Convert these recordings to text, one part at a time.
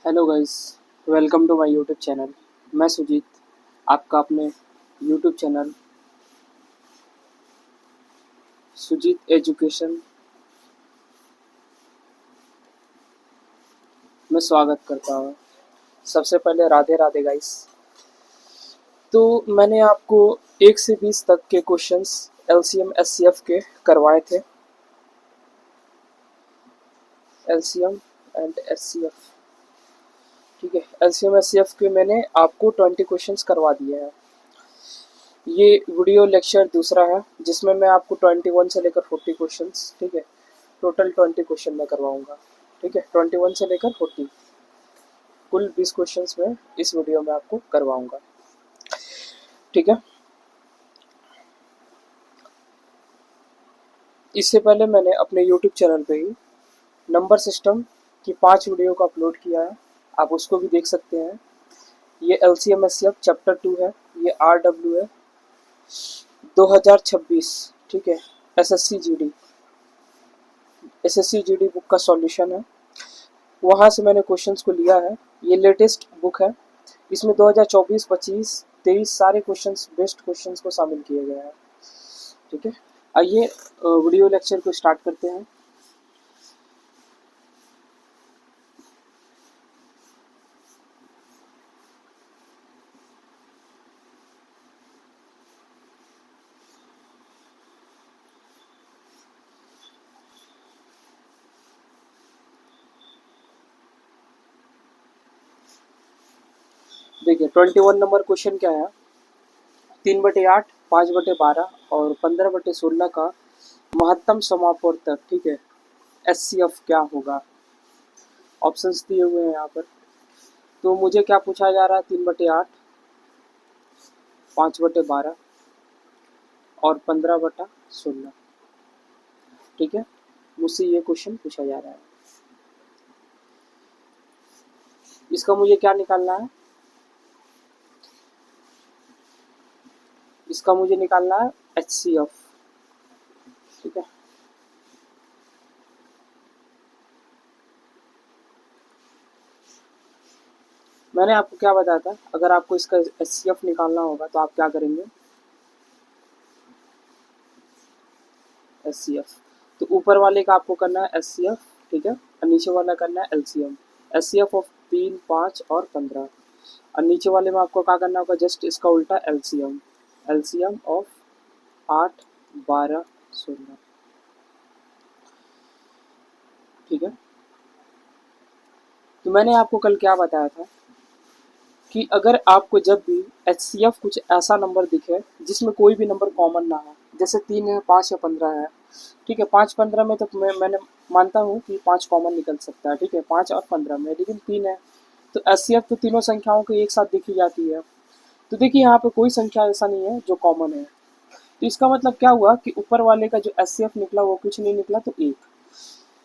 Hello guys, welcome to my YouTube channel. मैं सुजीत, आपका अपने यूट्यूब चैनल सुजीत एजुकेशन में स्वागत करता हूँ। सबसे पहले राधे राधे गाइस। तो मैंने आपको 1 से 20 तक के क्वेश्चंस एलसीएम एससीएफ के करवाए थे। एलसीएम एंड एससीएफ, ठीक है। एलसीएम एससीएफ के मैंने आपको 20 क्वेश्चंस करवा दिए हैं। ये वीडियो लेक्चर दूसरा है जिसमें मैं आपको 21 से लेकर 40 क्वेश्चंस, ठीक है, टोटल 20 क्वेश्चन मैं करवाऊंगा, ठीक है। 21 से लेकर 40, कुल 20 क्वेश्चंस में इस वीडियो में आपको करवाऊंगा, ठीक है। इससे पहले मैंने अपने यूट्यूब चैनल पे ही नंबर सिस्टम की 5 वीडियो को अपलोड किया है, आप उसको भी देख सकते हैं। ये LCM SCF चैप्टर 2 है, ये RW है 2026, ठीक है। एसएससी जीडी बुक का सॉल्यूशन है, वहाँ से मैंने क्वेश्चंस को लिया है। ये लेटेस्ट बुक है, इसमें 2024, 25, 23 सारे क्वेश्चंस, बेस्ट क्वेश्चंस को शामिल किए गए हैं, ठीक है। आइए वीडियो लेक्चर को स्टार्ट करते हैं। देखिए 21 नंबर क्वेश्चन क्या है, 3/8, 5/12 और 15/16 का महत्तम समापवर्तक, ठीक है, SCF क्या होगा। ऑप्शंस दिए हुए हैं यहाँ पर। तो मुझे क्या पूछा जा रहा है, 3/8, 5/12 और 15/16, ठीक है। मुझसे ये क्वेश्चन पूछा जा रहा है, इसका मुझे क्या निकालना है, इसका मुझे निकालना है HCF, ठीक है। मैंने आपको क्या बताया था, अगर आपको इसका HCF निकालना होगा तो आप क्या करेंगे, HCF। तो ऊपर वाले का आपको करना है HCF, ठीक है, और नीचे वाला करना है LCM। HCF ऑफ 3, 5 और 15, और नीचे वाले में आपको क्या करना होगा, जस्ट इसका उल्टा LCM। LCM ऑफ 8, 12, 16, ठीक है। तो मैंने आपको कल क्या बताया था कि अगर आपको जब भी HCF कुछ ऐसा नंबर दिखे जिसमें कोई भी नंबर कॉमन ना हो, जैसे 3 है, 5 या 15 है, ठीक है। 5, 15 में तो मैंने मानता हूँ कि 5 कॉमन निकल सकता है, ठीक है, 5 और 15 में, लेकिन 3 है तो HCF तो तीनों संख्याओं को एक साथ दिखी जाती है। तो देखिए यहाँ पे कोई संख्या ऐसा नहीं है जो कॉमन है, तो इसका मतलब क्या हुआ कि ऊपर वाले का जो HCF निकला वो कुछ नहीं निकला, तो 1।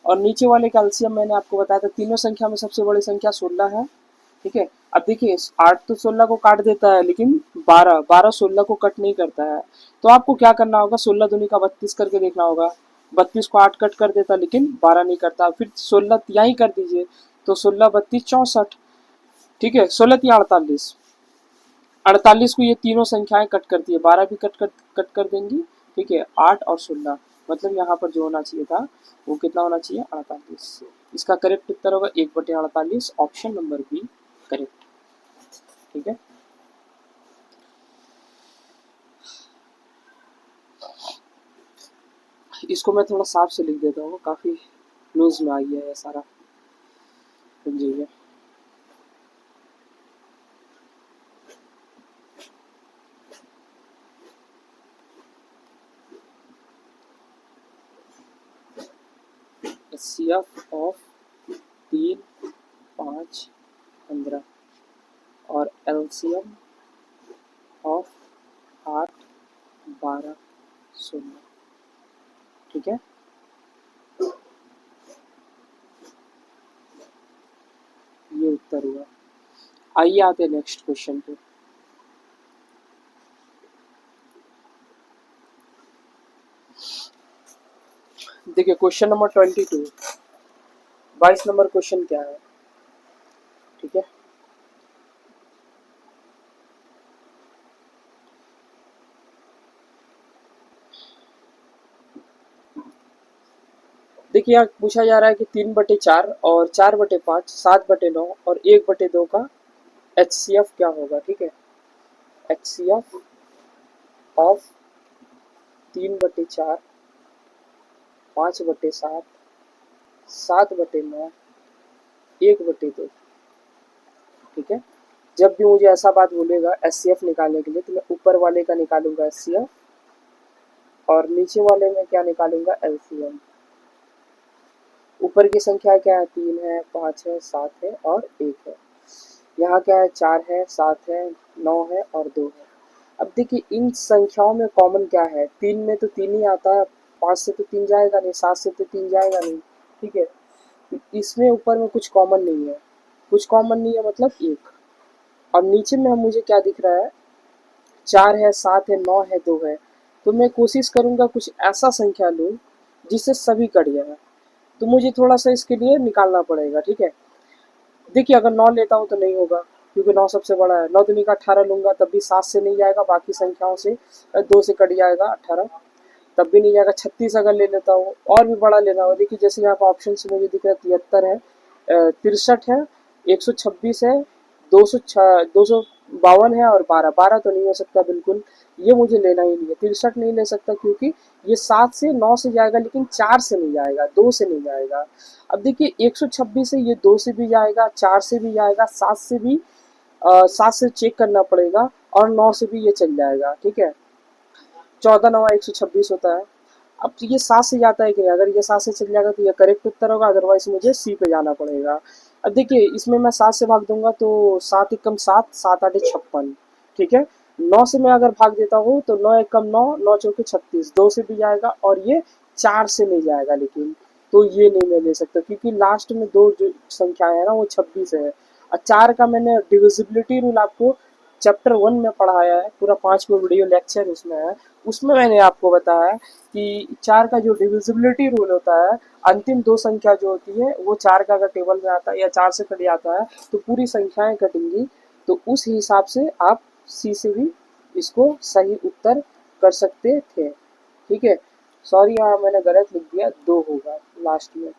और नीचे वाले का LCM मैंने आपको बताया था, तीनों संख्या में सबसे बड़ी संख्या 16 है, ठीक है। अब देखिए 8 तो 16 को काट देता है, लेकिन 12 16 को कट नहीं करता है। तो आपको क्या करना होगा, 16 दूनी का 32 करके देखना होगा। 32 को 8 कट कर देता लेकिन 12 नहीं करता, फिर 16 यहीं कर दीजिए, तो 16, 32, 64, ठीक है। 16 या 48, 48 को ये तीनों संख्याएं कट करती है, 12 भी कट कर देंगी, ठीक है। 8 और 16, मतलब यहाँ पर जो होना चाहिए था वो कितना होना चाहिए, 48। इसका करेक्ट उत्तर होगा 1/48, ऑप्शन नंबर बी करेक्ट, ठीक है। इसको मैं थोड़ा साफ से लिख देता हूँ, काफ़ी न्यूज़ में आई है ये सारा, समझिए। HCF ऑफ 3, 5, 15 और LCM ऑफ 8, 12, 16, ठीक है। ये उत्तर हुआ। आइए आते हैं नेक्स्ट क्वेश्चन पे। देखिए क्वेश्चन नंबर 22, 22 नंबर क्वेश्चन क्या है, ठीक है। देखिए यहाँ पूछा जा रहा है कि 3/4 और 4/5, 7/9 और 1/2 का HCF क्या होगा, ठीक है। HCF ऑफ 3/4, 5/7, 7/9, 1/2, ठीक है। जब भी मुझे ऐसा बात बोलेगा HCF निकालने के लिए, तो मैं ऊपर वाले का निकालूंगा HCF और नीचे वाले में क्या निकालूंगा, LCM। ऊपर की संख्या क्या है, 3 है, 5 है, 7 है और 1 है। यहाँ क्या है, 4 है, 7 है, 9 है और 2 है। अब देखिए इन संख्याओं में कॉमन क्या है, 3 में तो 3 ही आता है, 5 से तो 3 जाएगा नहीं, 7 से तो 3 जाएगा नहीं, ठीक है। इसमें ऊपर में कुछ कॉमन नहीं है, कुछ कॉमन नहीं है मतलब 1। और नीचे में मुझे क्या दिख रहा है, 4 है, 7 है, 9 है, 2 है। तो मैं कोशिश करूंगा कुछ ऐसा संख्या लूँ जिससे सभी कट जाए। तो मुझे थोड़ा सा इसके लिए निकालना पड़ेगा, ठीक है। देखिए अगर 9 लेता हूँ तो नहीं होगा, क्योंकि 9 सबसे बड़ा है। 9 दूनी का 18 लूंगा तब भी 7 से नहीं जाएगा, बाकी संख्याओं से 2 से कट जाएगा 18, तब भी नहीं जाएगा। 36 अगर ले लेता हूँ, और भी बड़ा लेना होगा, देखिए जैसे यहाँ पर ऑप्शन से मुझे दिख रहा है 73 है, 63 है, 126 है, 252 है और 12 तो नहीं हो सकता बिल्कुल, ये मुझे लेना ही नहीं है। 63 नहीं ले सकता क्योंकि ये 7 से 9 से जाएगा, लेकिन 4 से नहीं जाएगा, 2 से नहीं जाएगा। अब देखिए 126 से ये 2 से भी जाएगा, 4 से भी जाएगा, 7 से भी 7 से चेक करना पड़ेगा और 9 से भी ये चल जाएगा, ठीक है। 14 9 126 होता है। अब तो ये 7 से जाता है कि नहीं, अगर ये 7 से चल जाएगा तो ये करेक्ट उत्तर होगा, अदरवाइज मुझे सी पे जाना पड़ेगा। अब देखिए इसमें मैं 7 से भाग दूंगा तो 7 एकम 7, 7 8 56, ठीक है। 9 से मैं अगर भाग देता हूँ तो 9 एकम 9, 9 चौके 36, 2 से भी जाएगा और ये 4 से नहीं जाएगा, लेकिन तो ये नहीं मैं ले सकता क्योंकि लास्ट में दो जो संख्याएं है ना वो 26 है। और 4 का मैंने डिविजिबिलिटी रूल आपको चैप्टर 1 में पढ़ाया है, पूरा 5 को वीडियो लेक्चर उसमें है। उसमें मैंने आपको बताया कि 4 का जो डिविजिबिलिटी रूल होता है, अंतिम दो संख्या जो होती है वो 4 का अगर टेबल में आता है या 4 से कट जाता है तो पूरी संख्याएं कटेंगी। तो उस हिसाब से आप सी से भी इसको सही उत्तर कर सकते थे, ठीक है। सॉरी यहाँ मैंने गलत लिख दिया, 2 होगा लास्ट में।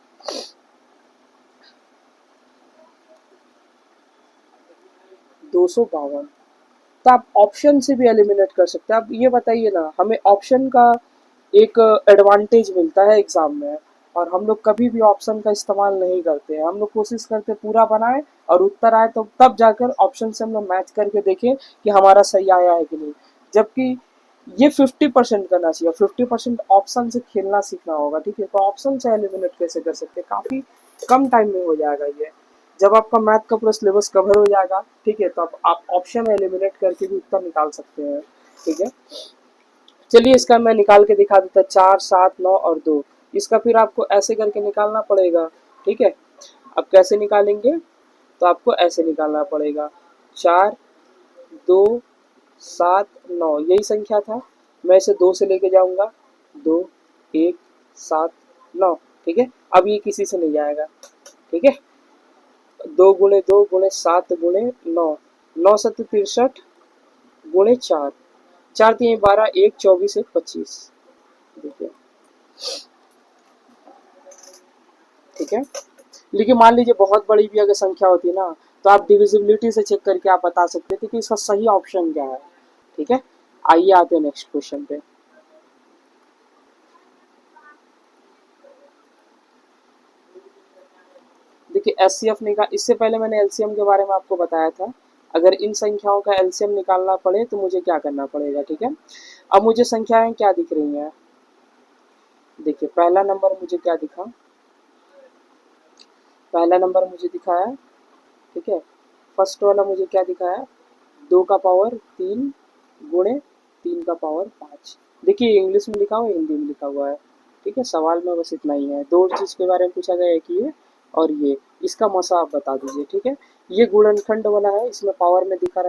252। तो आप ऑप्शन से भी एलिमिनेट कर सकते हैं। आप ये बताइए ना, हमें ऑप्शन का एक एडवांटेज मिलता है एग्जाम में, और हम लोग कभी भी ऑप्शन का इस्तेमाल नहीं करते हैं। हम लोग कोशिश करते पूरा बनाए और उत्तर आए तो तब जाकर ऑप्शन से हम लोग मैच करके देखें कि हमारा सही आया है कि नहीं। जबकि ये 50% करना चाहिए, 50% ऑप्शन से खेलना सीखना होगा, ठीक है। तो ऑप्शन से एलिमिनेट कैसे कर सकते हैं, काफी कम टाइम में हो जाएगा ये। जब आपका मैथ का पूरा सिलेबस कवर हो जाएगा, ठीक है, तो आप ऑप्शन एलिमिनेट करके भी उत्तर निकाल सकते हैं, ठीक है। चलिए इसका मैं निकाल के दिखा देता, 4 7 9 और 2। इसका फिर आपको ऐसे करके निकालना पड़ेगा, ठीक है। अब कैसे निकालेंगे, तो आपको ऐसे निकालना पड़ेगा, 4 2 7 9, यही संख्या था। मैं इसे 2 से लेके जाऊंगा, 2 1 7 9, ठीक है। अब ये किसी से नहीं जाएगा, ठीक है। 2 गुणे 2 गुणे 7 गुणे 9, 9 7 63 गुणे 4, 4 3 12, 1 24 1 25, देखिए, ठीक है। लेकिन मान लीजिए बहुत बड़ी भी अगर संख्या होती है ना, तो आप डिविजिबिलिटी से चेक करके आप बता सकते थे कि इसका सही ऑप्शन क्या है, ठीक है। आइए आते हैं नेक्स्ट क्वेश्चन पे। देखिए एचसीएफ निकाल, इससे पहले मैंने एलसीएम के बारे में आपको बताया था। अगर इन संख्याओं का एलसीएम निकालना पड़े तो मुझे क्या करना पड़ेगा, ठीक है। अब मुझे संख्याएं क्या दिख रही हैं, देखिए पहला नंबर मुझे क्या दिखा, पहला नंबर मुझे दिखा है, ठीक है। फर्स्ट वाला मुझे क्या दिखा है, 2 का पावर 3 गुणे 3 का पावर 5। देखिए इंग्लिश में लिखा हुआ है, हिंदी में लिखा हुआ है, ठीक है। सवाल में बस इतना ही है, दो चीज़ के बारे में पूछा गया है कि ये और ये, इसका मसा आप बता दीजिए, ठीक है। ये गुणनखंड वाला है, इसमें पावर में लिखा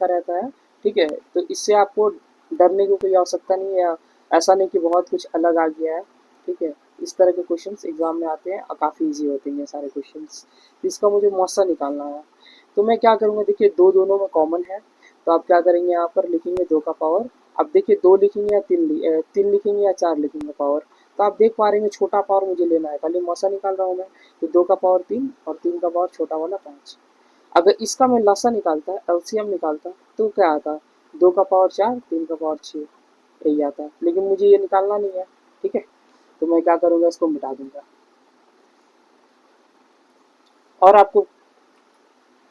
रहता है, ठीक है। तो इससे आपको डरने की कोई आवश्यकता नहीं है, ऐसा नहीं कि बहुत कुछ अलग आ गया है, ठीक है। इस तरह के क्वेश्चंस एग्जाम में आते हैं और काफ़ी इजी होते हैं ये सारे क्वेश्चंस। इसका मुझे मौसा निकालना है, तो मैं क्या करूँगा, देखिए दो दोनों में कॉमन है, तो आप क्या करेंगे, यहाँ पर लिखेंगे 2 का पावर। अब देखिए 2 लिखेंगे या 3 लिखेंगे या 4 लिखेंगे पावर, तो आप देख पा रहे हैं छोटा पावर मुझे लेना है, पहले मौसा निकाल रहा हूँ मैं, तो 2 का पावर 3 और 3 का पावर छोटा वाला 5। अगर इसका मैं लसा निकालता एलसीएम निकालता तो क्या आता, 2 का पावर 4 3 का पावर 6, यही आता, लेकिन मुझे ये निकालना नहीं है, ठीक है, तो मैं क्या करूँगा, इसको मिटा दूंगा। और आपको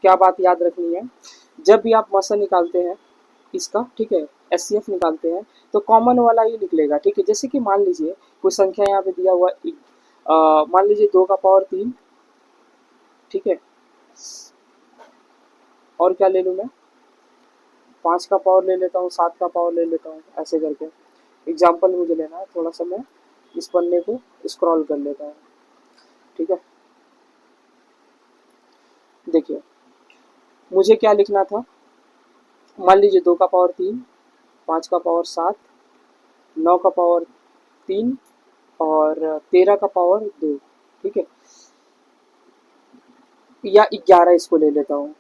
क्या बात याद रखनी है, जब भी आप मसा निकालते हैं इसका, ठीक है, एचसीएफ निकालते हैं, तो कॉमन वाला ही निकलेगा, ठीक है। जैसे कि मान लीजिए कोई संख्या यहाँ पे दिया हुआ, मान लीजिए 2 का पावर 3, ठीक है, और क्या ले लूँ मैं, 5 का पावर ले लेता हूँ, 7 का पावर ले लेता हूँ, ऐसे करके एग्जाम्पल मुझे लेना है, थोड़ा सा मैं इस पन्ने को स्क्रॉल कर लेता हूँ, ठीक है। देखिए मुझे क्या लिखना था, मान लीजिए 2 का पावर 3, 5 का पावर 7, 9 का पावर 3 और 13 का पावर 2, ठीक है, या 11 इसको ले लेता हूँ,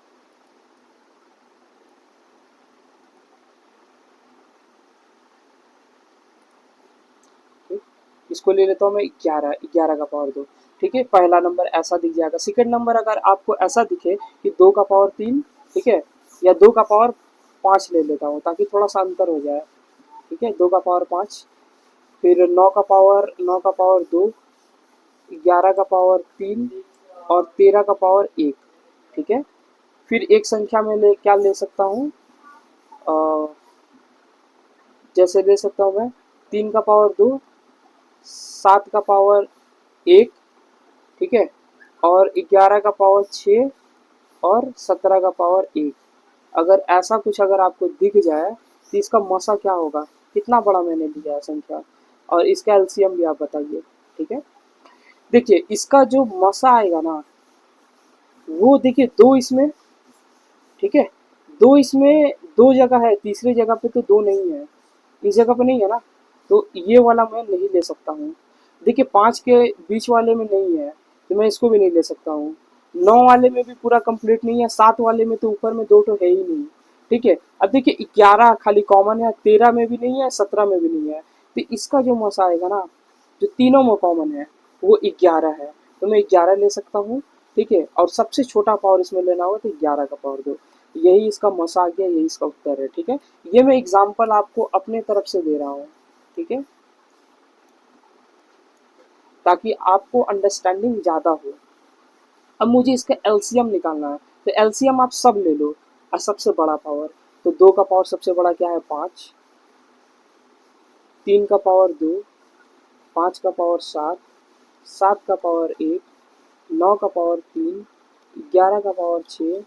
ठीक, इसको ले लेता हूँ मैं 11, 11 का पावर 2, ठीक है। पहला नंबर ऐसा दिख जाएगा। सेकंड नंबर अगर आपको ऐसा दिखे कि 2 का पावर 3, ठीक है, या 2 का पावर 5 ले लेता हूँ ताकि थोड़ा सा अंतर हो जाए, ठीक है, 2 का पावर 5, फिर 9 का पावर 2, 11 का पावर 3 और 13 का पावर 1, ठीक है। फिर एक संख्या में ले क्या ले सकता हूँ, जैसे ले सकता हूँ मैं 3 का पावर 2, 7 का पावर 1, ठीक है, और 11 का पावर 6 और 17 का पावर 1। अगर ऐसा कुछ अगर आपको दिख जाए तो इसका मौसा क्या होगा, कितना बड़ा मैंने लिया है संख्या, और इसका एलसीएम भी आप बताइए, ठीक है। देखिए इसका जो मौसा आएगा ना, वो देखिए 2 इसमें, ठीक है, 2 इसमें, 2 जगह है, तीसरी जगह पे तो 2 नहीं है, इस जगह पे नहीं है ना, तो ये वाला मैं नहीं ले सकता हूँ। देखिए 5 के बीच वाले में नहीं है, तो मैं इसको भी नहीं ले सकता हूँ। 9 वाले में भी पूरा कंप्लीट नहीं है, 7 वाले में तो ऊपर में 2 तो है ही नहीं, ठीक है। अब देखिए 11 खाली कॉमन है, 13 में भी नहीं है, 17 में भी नहीं है, तो इसका जो मसा आएगा ना, जो तीनों में कॉमन है, वो 11 है, तो मैं 11 ले सकता हूँ, ठीक है। और सबसे छोटा पावर इसमें लेना होगा तो 11 का पावर 2, यही इसका मसा आ गया, यही इसका उत्तर है, ठीक है। ये मैं एग्जाम्पल आपको अपने तरफ से दे रहा हूँ, ठीक है, ताकि आपको अंडरस्टैंडिंग ज़्यादा हो। अब मुझे इसका एलसीएम निकालना है, तो एलसीएम आप सब ले लो, और सबसे बड़ा पावर, तो 2 का पावर सबसे बड़ा क्या है 5, 3 का पावर 2, 5 का पावर 7, 7 का पावर 1, 9 का पावर 3, 11 का पावर 6,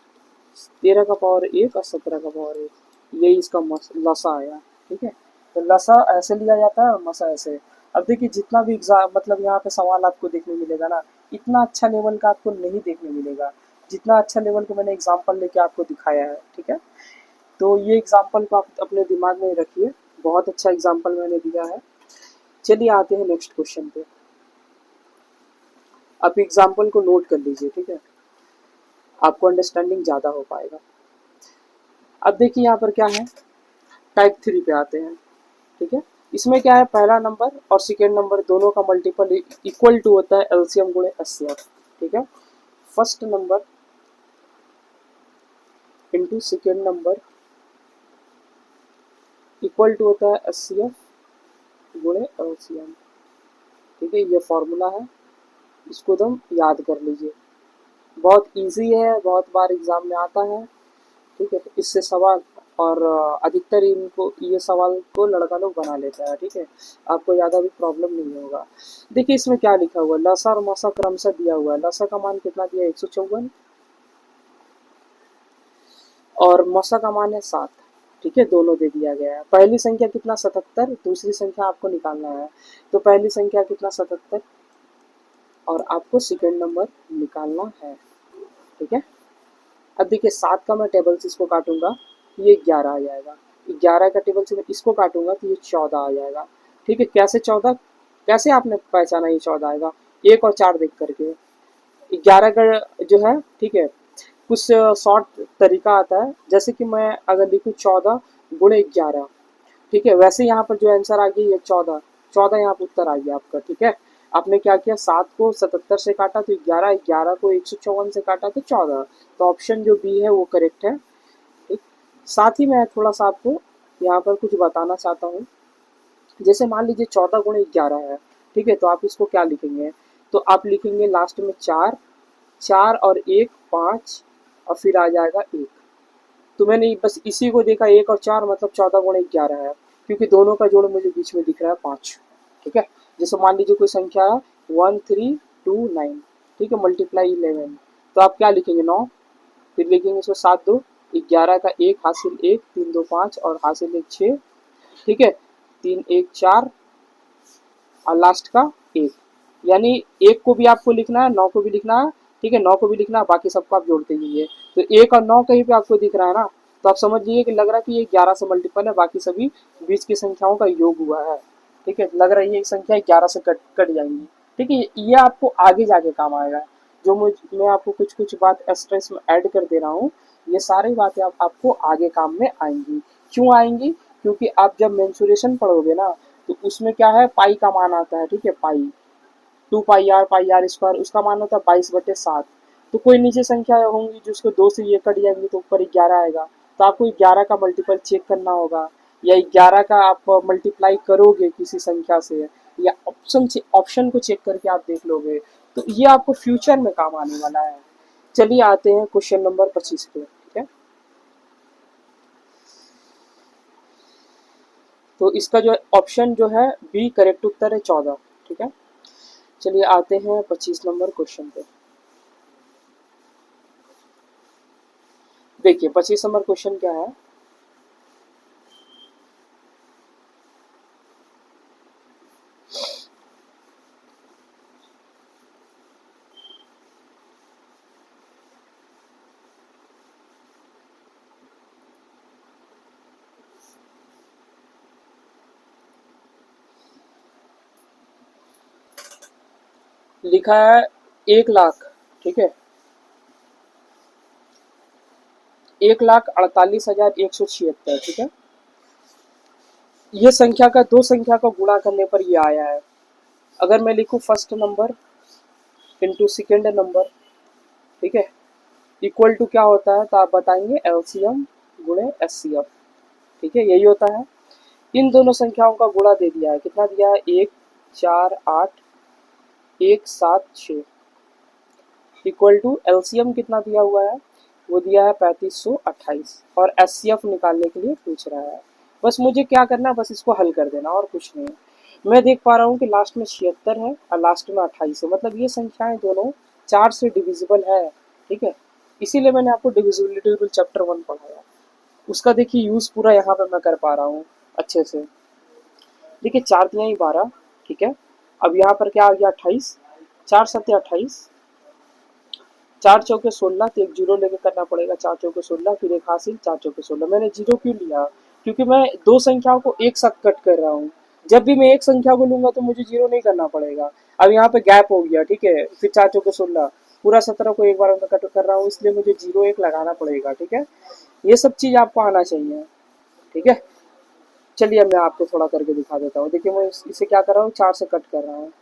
13 का पावर 1 और 17 का पावर 1, यही इसका लसा आया, ठीक है। तो लसा ऐसे लिया जाता है और मसा ऐसे। अब देखिए जितना भी एग्जाम मतलब यहाँ पे सवाल आपको देखने मिलेगा ना, इतना अच्छा लेवल का आपको नहीं देखने मिलेगा, जितना अच्छा लेवल का मैंने एग्जाम्पल लेके आपको दिखाया है, ठीक है। तो ये एग्जाम्पल को आप अपने दिमाग में रखिए, बहुत अच्छा एग्जाम्पल मैंने दिया है। चलिए आते हैं नेक्स्ट क्वेश्चन पे, आप एग्जाम्पल को नोट कर लीजिए, ठीक है, आपको अंडरस्टैंडिंग ज़्यादा हो पाएगा। अब देखिए यहाँ पर क्या है, टाइप 3 पे आते हैं, ठीक है। इसमें क्या है, पहला नंबर और सेकेंड नंबर दोनों का मल्टीपल इक्वल टू होता है एलसीएम गुणे एचसीएफ, ठीक है। First number into second number equal to होता है एचसीएफ गुणे एलसीएम, ठीक है, ये फॉर्मूला है, इसको एकदम याद कर लीजिए, बहुत इजी है, बहुत बार एग्जाम में आता है, ठीक है। इससे सवाल और अधिकतर इनको ये सवाल को लड़का लोग बना लेता है, ठीक है, आपको ज़्यादा भी प्रॉब्लम नहीं होगा। देखिए इसमें क्या लिखा हुआ है, लसा और मसा क्रमशः दिया हुआ है, लसा का मान कितना दिया है 154 और मसा का मान है 7, ठीक है, दोनों दे दिया गया है। पहली संख्या कितना 77, दूसरी संख्या आपको निकालना है, तो पहली संख्या कितना 77 और आपको सेकेंड नंबर निकालना है, ठीक है। अब देखिए 7 का मैं टेबल से इसको काटूंगा तो ये 11 आ जाएगा, 11 का टेबल से मैं इसको काटूंगा तो ये 14 आ जाएगा, ठीक है। कैसे 14, कैसे आपने पहचाना ये 14 आएगा? 1 और 4 देख करके। 11 का जो है, ठीक है, कुछ शॉर्ट तरीका आता है, जैसे कि मैं अगर लिखूँ 14 गुणे 11, ठीक है, वैसे यहाँ पर जो आंसर आ गया ये 14, 14 यहाँ पर उत्तर आ गया आपका, ठीक है। आपने क्या किया, 7 को 77 से काटा तो 11, 11 को 154 से काटा तो 14, तो ऑप्शन जो बी है वो करेक्ट है, ठीक। साथ ही मैं थोड़ा सा आपको यहाँ पर कुछ बताना चाहता हूँ। जैसे मान लीजिए 14 गुणे 11 है, ठीक है, तो आप इसको क्या लिखेंगे, तो आप लिखेंगे लास्ट में 4, 4 और 1 5, और फिर आ जाएगा 1। तो मैंने बस इसी को देखा, 1 और 4 मतलब 14 गुणे 11 है, क्योंकि दोनों का जोड़ मुझे बीच में दिख रहा है 5, ठीक है। जैसे मान लीजिए कोई संख्या है 1329, ठीक है, मल्टीप्लाई 11, तो आप क्या लिखेंगे 9, फिर लिखेंगे इसको 7 2, 11 का 1 हासिल 1, 3 2 5 और हासिल 1 6, ठीक है, 3 1 4 और लास्ट का 1, यानी 1 को भी आपको लिखना है, 9 को भी लिखना है, ठीक है, 9 को भी लिखना है, बाकी सबको आप जोड़ते जाइए। तो 1 और 9 कहीं पे आपको दिख रहा है ना, तो आप समझ लीजिए कि लग रहा है कि ये 11 से मल्टीपल है, बाकी सभी बीच की संख्याओं का योग हुआ है, ठीक है, लग रहा है ये संख्या 11 से कट कट जाएंगी, ठीक है। ये आपको आगे जाके काम आएगा, जो मैं आपको कुछ कुछ बात एक्स्ट्रा इसमें ऐड कर दे रहा हूँ, ये सारी बातें आपको आगे काम में आएंगी। क्यों आएंगी? क्योंकि आप जब मेंसुरेशन पढ़ोगे ना, तो उसमें क्या है, पाई का मान आता है, ठीक है, पाई 2 पाई आर उसका मान होता है 22/7। तो कोई नीचे संख्या होंगी जिसको 2 से ये कट जाएंगी तो ऊपर 11 आएगा, तो आपको 11 का मल्टीपल चेक करना होगा, या 11 का आप मल्टीप्लाई करोगे किसी संख्या से, या ऑप्शन को चेक करके आप देख लोगे, तो ये आपको फ्यूचर में काम आने वाला है। चलिए आते हैं क्वेश्चन नंबर 25 पे, ठीक है। तो इसका जो ऑप्शन जो है बी करेक्ट उत्तर है 14, ठीक है। चलिए आते हैं 25 नंबर क्वेश्चन पे। देखिए 25 नंबर क्वेश्चन क्या है, लिखा है 1 लाख, ठीक है, 1,48,176, ठीक है। ये संख्या का दो संख्या का गुणा करने पर ये आया है। अगर मैं लिखूं first number into second number, ठीक है, इक्वल टू क्या होता है, तो आप बताएंगे एलसीएम गुणे एचसीएफ, ठीक है, यही होता है। इन दोनों संख्याओं का गुणा दे दिया है, कितना दिया है, 1 4 8 1 7 6, इक्वल टू एलसीएम कितना दिया हुआ है, वो दिया है 3528, और एचसीएफ निकालने के लिए पूछ रहा है। बस मुझे क्या करना है, बस इसको हल कर देना और कुछ नहीं है। मैं देख पा रहा हूँ कि लास्ट में 76 है और लास्ट में 28 है, मतलब ये संख्याएं दोनों 4 से डिविजिबल है, ठीक है। इसीलिए मैंने आपको डिविजिबिलिटी रूल चैप्टर 1 पढ़ाया, उसका देखिए यूज पूरा यहाँ पे मैं कर पा रहा हूँ अच्छे से। देखिए 4 तिहाई 12, ठीक है, अब यहाँ पर क्या आ गया 28, 4 सत्या 28, 4 चौके 16, तो एक जीरो लेके करना पड़ेगा, 4 चौके 16 फिर एक हासिल 4 चौके 16। मैंने जीरो क्यों लिया, क्योंकि मैं दो संख्याओं को एक साथ कट कर रहा हूँ, जब भी मैं एक संख्या को लूंगा तो मुझे जीरो नहीं करना पड़ेगा। अब यहाँ पे गैप हो गया, ठीक है, फिर 4 चौके 16, पूरा 17 को एक बार में कट कर रहा हूँ, इसलिए मुझे जीरो एक लगाना पड़ेगा, ठीक है। ये सब चीज आपको आना चाहिए, ठीक है। चलिए अब मैं आपको थोड़ा करके दिखा देता हूँ। देखिए मैं इसे क्या कर रहा हूँ, 4 से कट कर रहा हूँ।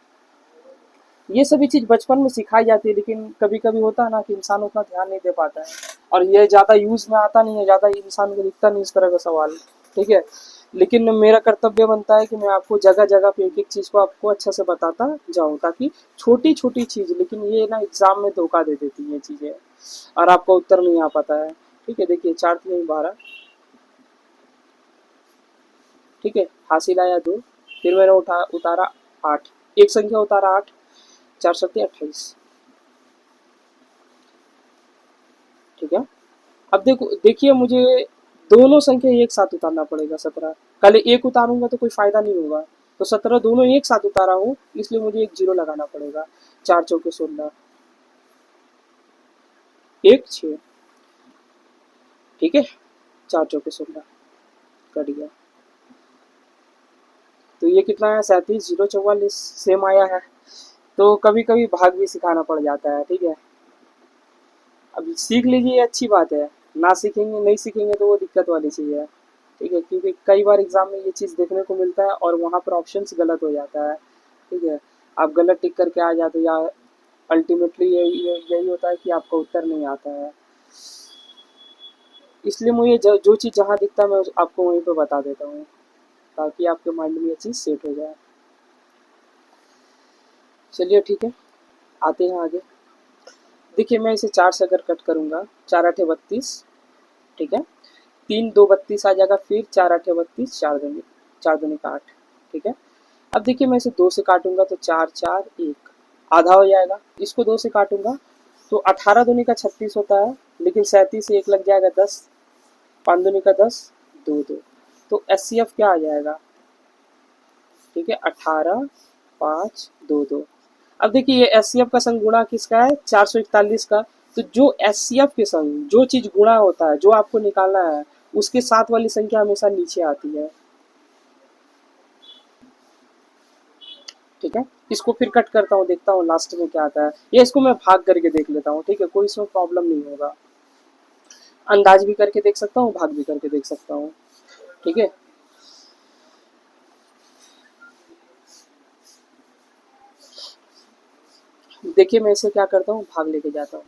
ये सभी चीज बचपन में सिखाई जाती है, लेकिन कभी कभी होता है ना कि इंसान उतना ध्यान नहीं दे पाता है, और ये ज्यादा यूज में आता नहीं है, ज्यादा इंसान को दिखता नहीं इस तरह का सवाल, ठीक है। लेकिन मेरा कर्तव्य बनता है कि मैं आपको जगह जगह पे एक एक चीज को आपको अच्छा से बताता जाऊं, ताकि छोटी छोटी चीज, लेकिन ये ना एग्जाम में धोखा दे देती है चीजें, और आपको उत्तर नहीं आ पाता है, ठीक है। देखिए 4 3 12, ठीक है, हासिल आया 2, फिर मैंने उतारा 8, एक संख्या उतारा 8, 4 सत्ते 28, ठीक है। अब देखिए मुझे दोनों संख्या एक साथ उतारना पड़ेगा, 17, कल एक उतारूंगा तो कोई फायदा नहीं होगा, तो 17 दोनों एक साथ उतारा हूँ, इसलिए मुझे एक जीरो लगाना पड़ेगा। 4 चौके 16, 1 6, ठीक है, 4 चौके 16 कट गया, तो ये कितना है 37, 044 सेम आया है। तो कभी कभी भाग भी सिखाना पड़ जाता है, ठीक है। अब सीख लीजिए, ये अच्छी बात है। ना सीखेंगे, नहीं सीखेंगे तो वो दिक्कत वाली चीज़ है, ठीक है। क्योंकि कई बार एग्जाम में ये चीज़ देखने को मिलता है और वहाँ पर ऑप्शंस गलत हो जाता है, ठीक है। आप गलत टिक करके आ जाते हो या अल्टीमेटली यही होता है कि आपका उत्तर नहीं आता है। इसलिए मुझे जो चीज़ जहाँ दिखता है मैं आपको वहीं पे बता देता हूँ, ताकि आपके माइंड में ये चीज़ सेट हो जाए। चलिए ठीक है, आते हैं आगे। देखिए मैं इसे 4 से अगर कट करूँगा, 4 8 32, ठीक है। 3 2 32 आ जाएगा, फिर 4 8 32, 4 दूनी का 8, ठीक है। अब देखिए मैं इसे 2 से काटूंगा तो 4 4 1 आधा हो जाएगा। इसको 2 से काटूंगा तो 18 दूनी का 36 होता है, लेकिन 37 से 1 लग जाएगा 10, 5 दूनी का 10, 2 2। तो एचसीएफ क्या आ जाएगा, ठीक है, 18 5 2 2। अब देखिए ये एचसीएफ का संग गुणा किसका है, 441 का। तो जो एचसीएफ के संग जो चीज गुणा होता है, जो आपको निकालना है, उसके साथ वाली संख्या हमेशा नीचे आती है, ठीक है। इसको फिर कट करता हूँ, देखता हूँ लास्ट में क्या आता है। ये इसको मैं भाग करके देख लेता हूँ, ठीक है, कोई इसमें प्रॉब्लम नहीं होगा। अंदाज भी करके देख सकता हूँ, भाग भी करके देख सकता हूँ, ठीक है। देखिए मैं इसे क्या करता हूँ, भाग लेके जाता हूँ,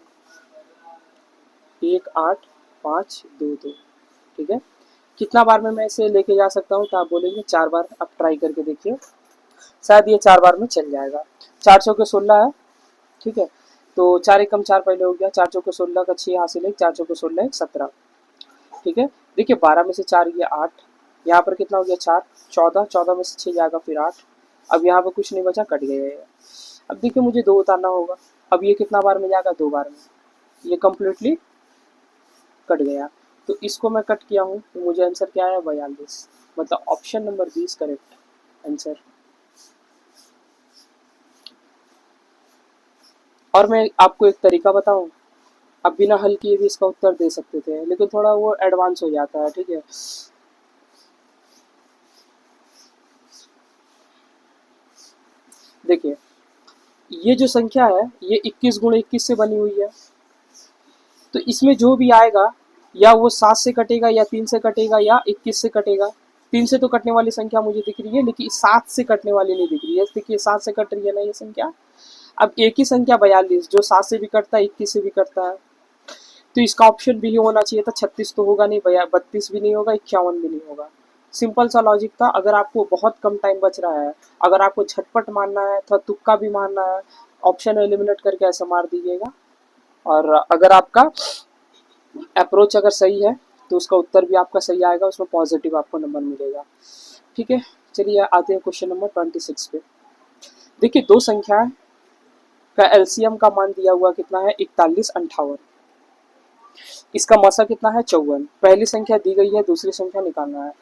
1 8 5 2 2, ठीक है। कितना बार में मैं इसे लेके जा सकता हूँ, तो आप बोलेंगे 4 बार। आप ट्राई करके देखिए, शायद ये 4 बार में चल जाएगा। 4 चौके 16 है, ठीक है। तो 4 एकम 4 पहले हो गया, 4 चौके 16 का 6 हासिल है, 4 चौके 16 1 17, ठीक है। देखिए 12 में से 4 गया 8, यहाँ पर कितना हो गया 4, 14, 14 में से 6 जाएगा फिर 8। अब यहाँ पर कुछ नहीं बचा, कट गया ये। अब देखिए मुझे 2 उतारना होगा। अब ये कितना बार में जाएगा, 2 बार में। ये कम्प्लीटली कट गया। तो इसको मैं कट किया हूँ, तो मुझे आंसर क्या आया, 42। मतलब ऑप्शन नंबर 20 करेक्ट आंसर। और मैं आपको एक तरीका बताऊं, आप बिना हल किए भी इसका उत्तर दे सकते थे, लेकिन थोड़ा वो एडवांस हो जाता है, ठीक है। देखिए ये जो संख्या है, ये 21 × 21 से बनी हुई है। तो इसमें जो भी आएगा, या वो 7 से कटेगा, या 3 से कटेगा, या 21 से कटेगा। 3 से तो कटने वाली संख्या मुझे दिख रही है, लेकिन 7 से कटने वाली नहीं दिख रही है। देखिए 7 से कट रही है ना ये संख्या। अब एक ही संख्या 42, जो 7 से भी कटता है, 21 से भी कटता है। तो इसका ऑप्शन बी होना चाहिए था। 36 तो होगा नहीं भैया, 32 भी नहीं होगा, 51 भी नहीं होगा। सिंपल सा लॉजिक था। अगर आपको बहुत कम टाइम बच रहा है, अगर आपको झटपट मारना है, थोड़ा तुक्का भी मारना है, ऑप्शन एलिमिनेट करके ऐसे मार दीजिएगा। और अगर आपका अप्रोच अगर सही है, तो उसका उत्तर भी आपका सही आएगा, उसमें पॉजिटिव आपको नंबर मिलेगा, ठीक है। चलिए आते हैं क्वेश्चन नंबर 26 पे। देखिए दो संख्या का एलसीएम का मान दिया हुआ कितना है, 41 58। इसका मसा कितना है, 54। पहली संख्या दी गई है, दूसरी संख्या निकालना है।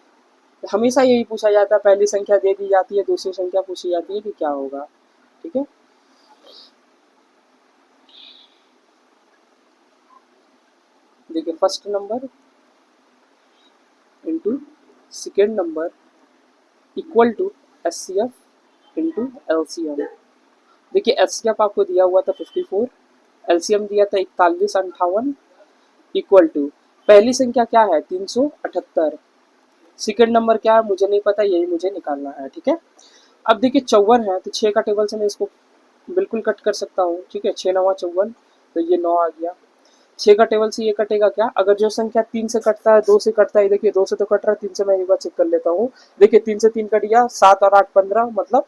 हमेशा यही पूछा जाता है, पहली संख्या दे दी जाती है, दूसरी संख्या पूछी जाती है कि क्या होगा, ठीक है। देखिए first number into second number equal to HCF into LCM. देखिए एचसीएफ आपको दिया हुआ था 54, एलसीएम दिया था 41 58, इक्वल टू पहली संख्या क्या है, 378। सेकेंड नंबर क्या है मुझे नहीं पता, यही मुझे निकालना है, ठीक है। अब देखिए 54 है, तो 6 का टेबल से मैं इसको बिल्कुल कट कर सकता हूँ, ठीक है। 6 9 54, तो ये 9 आ गया। 6 का टेबल से ये कटेगा क्या, अगर जो संख्या 3 से कटता है, 2 से कटता है, देखिए 2 से तो कट रहा है, 3 से मैं एक बार चेक कर लेता हूँ। देखिए 3 से 3 कट गया, 7 और 8 15, मतलब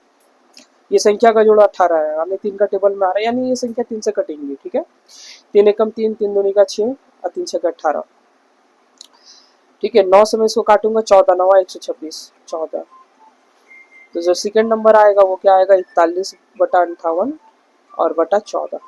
ये संख्या का जोड़ा 18 है, यानी 3 का टेबल में आ रहा है, यानी ये संख्या 3 से कटेंगी, ठीक है। 3 एकम 3, 3 दूनी का 6 और 3 6 का 18, ठीक है। 9 से मैं इसको काटूंगा, 14 9 126, 14। तो जो सेकंड नंबर आएगा वो क्या आएगा, 41/58 और बटा 14।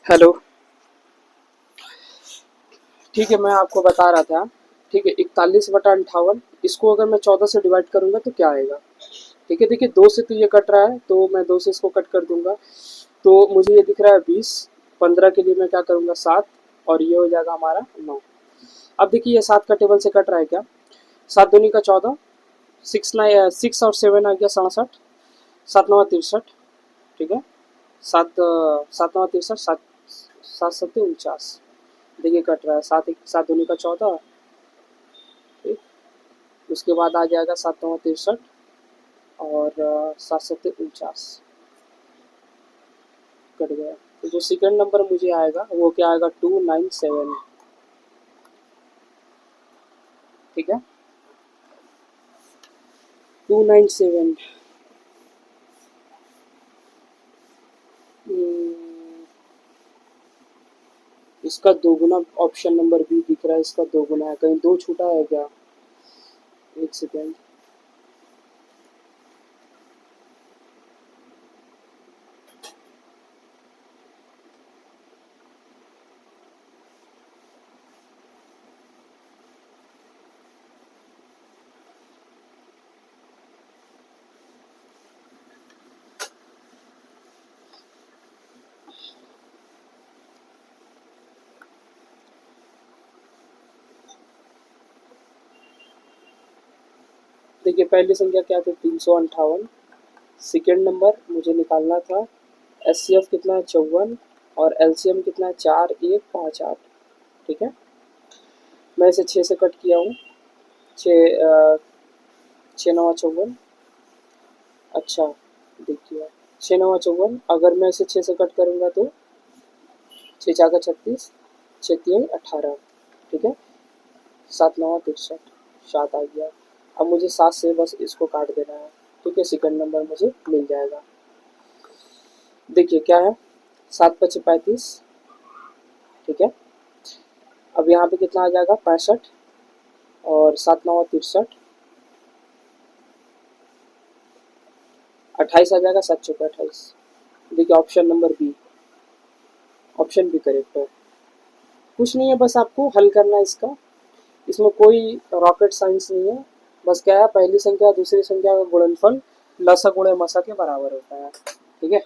हेलो। ठीक है, मैं आपको बता रहा था। ठीक है, 41/58, इसको अगर मैं 14 से डिवाइड करूंगा तो क्या आएगा? ठीक है, देखिए 2 से तो ये कट रहा है, तो मैं 2 से इसको कट कर दूंगा। तो मुझे ये दिख रहा है 20, 15 के लिए मैं क्या करूंगा 7, और ये हो जाएगा हमारा 9। अब देखिए ये 7 का टेबल से कट रहा है क्या? 7 दूनी का 14, 6 और 7 आ गया 67, 7 9 63। ठीक है, 7 9 63, 7 7 7 49। देखिए कट रहा है 7 दूनी का 14। ठीक, उसके बाद आ जाएगा 7 9 63 और 7 7 49, कट गया। तो जो सेकंड नंबर मुझे आएगा वो क्या आएगा? 297। ठीक है, 297। इसका दोगुना ऑप्शन नंबर बी दिख रहा है, इसका दोगुना है, कहीं दो छूटा है क्या? एक सेकेंड। देखिए पहली संख्या क्या थी? 358। सेकेंड नंबर मुझे निकालना था, एचसीएफ कितना है? 54। और एलसीएम कितना है? 4158। ठीक है, मैं इसे 6 से कट किया हूँ। 6 6 9 54। अच्छा, देखिए 6 9 54, अगर मैं इसे 6 से कट करूँगा तो 6 4 का 36, 6 3 18। ठीक है, 7 9 63, 7 आ गया। अब मुझे 7 से बस इसको काट देना है। ठीक है, सेकंड नंबर मुझे मिल जाएगा। देखिए क्या है, 7 5 35। ठीक है, अब यहाँ पे कितना आ जाएगा? 65। और 7 9 63, 28 आ जाएगा, 7 चौका 28। देखिए option number B, option B correct है। कुछ नहीं है, बस आपको हल करना है इसका। इसमें कोई रॉकेट साइंस नहीं है। बस क्या है, पहली संख्या दूसरी संख्या का गुणनफल लसा गुणे मसा के बराबर होता है। ठीक है,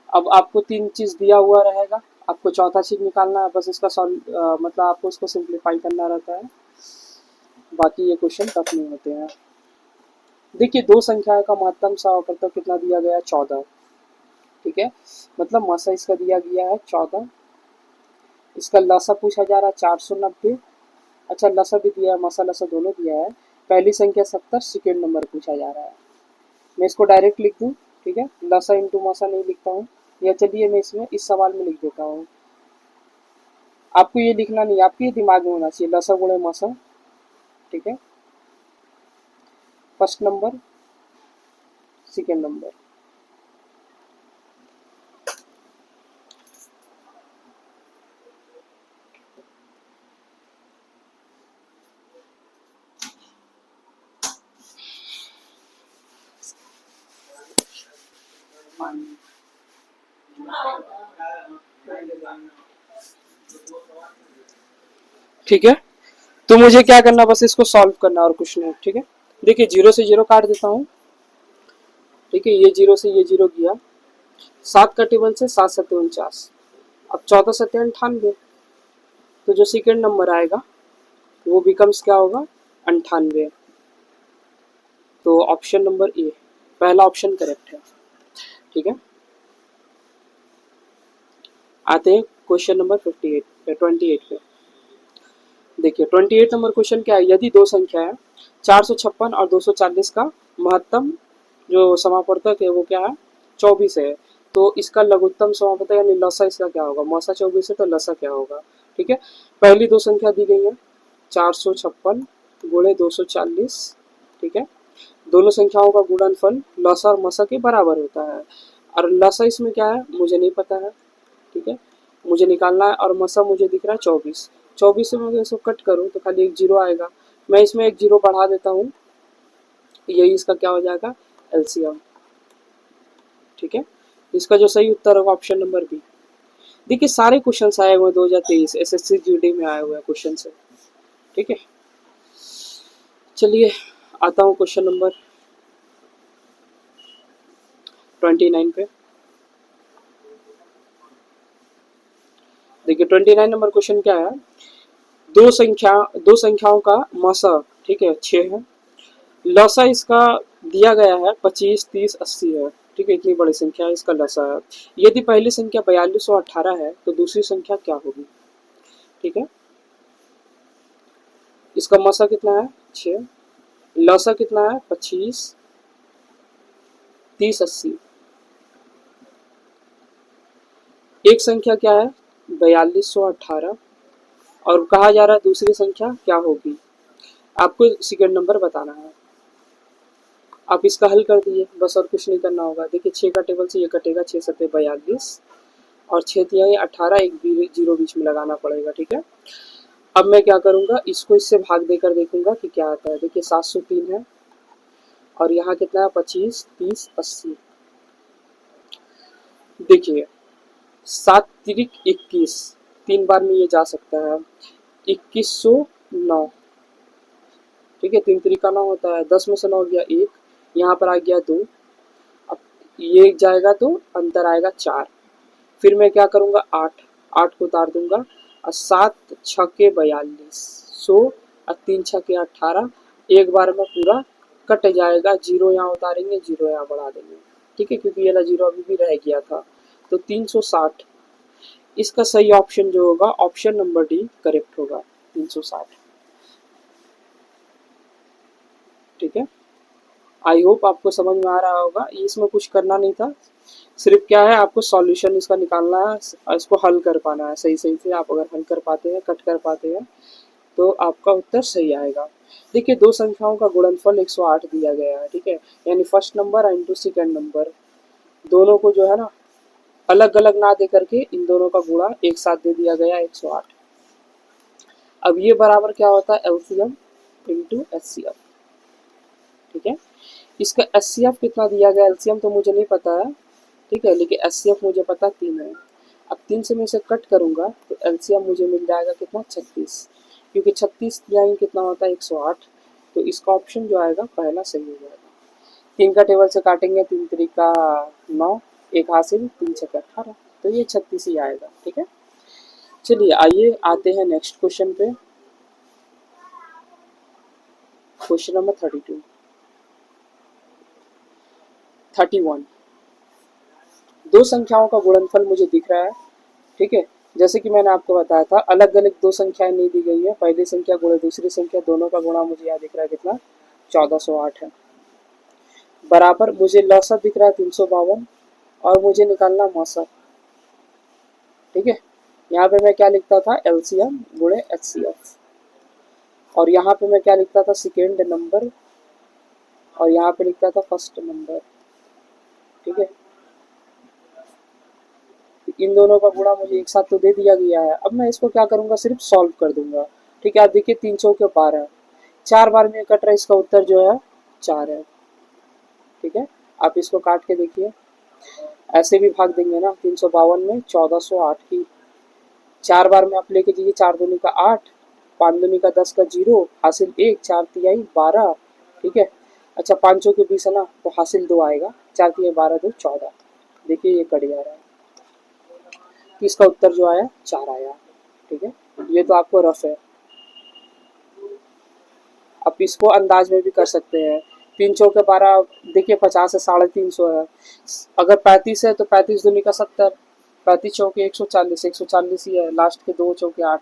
अब आपको तीन चीज दिया हुआ रहेगा, आपको चौथा चीज निकालना है। बस इसका सॉल्व मतलब आपको इसको सिंप्लीफाई करना रहता है। बाकी ये क्वेश्चन टफ नहीं होते हैं। देखिए दो संख्याओं का महत्तम सहापरतक कितना दिया गया है? 14। ठीक है, मतलब मसा इसका दिया गया है 14। इसका लसा पूछा जा रहा है 490। अच्छा, लसा भी दिया है, मसा लसा दोनों दिया है। पहली संख्या 70, सेकेंड नंबर पूछा जा रहा है। मैं इसको डायरेक्ट लिख दूं? ठीक है, लसा इंटू मसा नहीं लिखता हूँ, या चलिए मैं इसमें इस सवाल में लिख देता हूँ। आपको ये लिखना नहीं, आपके ये दिमाग में होना चाहिए, लसा गुणे मसा। ठीक है, फर्स्ट नंबर, सेकेंड नंबर। ठीक है, तो मुझे क्या करना, बस इसको सॉल्व करना और कुछ नहीं। ठीक है, देखिए 0 से 0 काट देता हूँ। ठीक है, ये 0 से ये 0 गया। 7 का टेबल से 7 7 49। अब 14 7 98। तो जो सेकेंड नंबर आएगा वो बिकम्स क्या होगा? 98। तो ऑप्शन नंबर ए, पहला ऑप्शन करेक्ट है। ठीक है, आते हैं क्वेश्चन नंबर 58 28 पे। देखिए 28 नंबर क्वेश्चन क्या है, यदि दो संख्या है 456 और 240 का महत्तम जो समापवर्तक है वो क्या है? 24 है। तो इसका लघुत्तम समापवर्तक यानी लसा इसका क्या होगा? मसा 24 है तो लसा क्या होगा? ठीक है, पहली दो संख्या दी गई है 456 गुणे 240। ठीक है, दोनों संख्याओं का गुणनफल लसा और मसा के बराबर होता है। और लसा इसमें क्या है मुझे नहीं पता है। ठीक है, मुझे निकालना है, और मसा मुझे दिख रहा है 24। 24 से मैं इसको कट करूँ तो खाली एक जीरो आएगा। मैं इसमें एक जीरो बढ़ा देता हूँ, यही इसका क्या हो जाएगा? एलसीएम। ठीक है, इसका जो सही उत्तर होगा ऑप्शन नंबर बी। देखिए सारे क्वेश्चंस आए हुए 2023 एसएससी जीडी में आए हुए हैं क्वेश्चन से। ठीक है, चलिए आता हूँ क्वेश्चन नंबर 29 पे। देखिए 29 नंबर क्वेश्चन क्या है, दो संख्याओं का मसा, ठीक है, 6 है। लसा इसका दिया गया है 25, 30, 80 है। ठीक है, इतनी बड़ी संख्या है, इसका लसा है। यदि पहली संख्या 4218 है तो दूसरी संख्या क्या होगी। ठीक है, इसका मसा कितना है 6, लसा कितना है 25, 30, 80। एक संख्या क्या है 4218 और कहा जा रहा है दूसरी संख्या क्या होगी। आपको सेकंड नंबर बताना है। आप इसका हल कर दिए, बस और कुछ नहीं करना होगा। देखिए 6 का टेबल से ये कटेगा, 6 सत्ते 42 और 6 तिहाई 18, एक जीरो बीच में लगाना पड़ेगा। ठीक है, अब मैं क्या करूंगा, इसको इससे भाग देकर देखूंगा कि क्या आता है। देखिए 703 है और यहाँ कितना है 25, 30, 80। देखिए 7 तिरिक 21, 3 बार में ये जा सकता है 2109। ठीक है, 3 तिरिका 9 होता है, 10 में से 9 गया 1, यहाँ पर आ गया 2। अब ये जाएगा तो अंतर आएगा 4। फिर मैं क्या करूंगा 8, 8 को उतार दूंगा और 7 छके 42, 100 और 3 छके 18। एक बार में पूरा कट जाएगा, जीरो यहाँ उतारेंगे, जीरो यहाँ बढ़ा देंगे। ठीक है, क्योंकि ये जीरो अभी भी रह गया था, तो 360। इसका सही ऑप्शन जो होगा ऑप्शन नंबर डी करेक्ट होगा, 360। ठीक है, आई होप आपको समझ में आ रहा होगा। इसमें कुछ करना नहीं था, सिर्फ क्या है आपको सॉल्यूशन इसका निकालना है और इसको हल कर पाना है सही सही से। आप अगर हल कर पाते हैं, कट कर पाते हैं, तो आपका उत्तर सही आएगा। देखिए दो संख्याओं का गुणनफल 108 दिया गया है। ठीक है, यानी first number into second number, दोनों को जो है ना अलग अलग ना दे करके इन दोनों का गुणा एक साथ दे दिया गया 108। अब ये बराबर क्या होता है एलसीएम इंटू एचसीएफ। ठीक है, इसका एचसीएफ कितना दिया गया, एलसीएम तो मुझे नहीं पता है। ठीक है, लेकिन एचसीएफ मुझे पता 3 है। अब 3 से मैं इसे कट करूंगा तो एलसीएम मुझे मिल जाएगा कितना 36, क्योंकि 36 तिहाई कितना होता है 108। तो इसका ऑप्शन जो आएगा पहला सही हो जाएगा। 3 का टेबल से काटेंगे, 3 तरीका 9, एक हासिल, 3 छक्के 18, तो ये 36 ही आएगा। ठीक है, चलिए आइए आते हैं नेक्स्ट क्वेश्चन पे। Question number 31। दो संख्याओं का गुणनफल मुझे दिख रहा है। ठीक है, जैसे कि मैंने आपको बताया था अलग अलग दो संख्याएं नहीं दी गई है, पहली संख्या गुणे दूसरी संख्या, दोनों का गुणा मुझे यहाँ दिख रहा है कितना 1408 है। बराबर मुझे लौसत दिख रहा है 352 और मुझे निकालना मौसत। ठीक है, यहाँ पे मैं क्या लिखता था एलसीएम गुणे एचसीएफ, और यहाँ पे मैं क्या लिखता था सेकेंड नंबर, और यहाँ पे लिखता था फर्स्ट नंबर। ठीक है, इन दोनों का गुणा मुझे एक साथ तो दे दिया गया है। अब मैं इसको क्या करूंगा, सिर्फ सॉल्व कर दूंगा। ठीक है, आप देखिए 3 चौके 12, 4 बार में कट रहा है, इसका उत्तर जो है 4 है। ठीक है, आप इसको काट के देखिए, ऐसे भी भाग देंगे ना 352 में 1408 की 4 बार में आप लेके जाइए, 4 दूनी का 8, 5 दूनी का 10 का 0, हासिल 1, 4 तिहाई 12। ठीक है, अच्छा 5 के 20 है ना, तो हासिल 2 आएगा, 4 तिहाई 12 2 14। देखिए ये कट जा रहा है, तो इसका उत्तर जो आया 4 आया। ठीक है, ये तो आपको रफ है, आप इसको अंदाज में भी कर सकते हैं। 3 चौके 12, देखिए 50 है, 350 है। अगर 35 है तो 35 दूनी का 70, 35 चौके 140, 140 ही है। लास्ट के 2 चौके 8,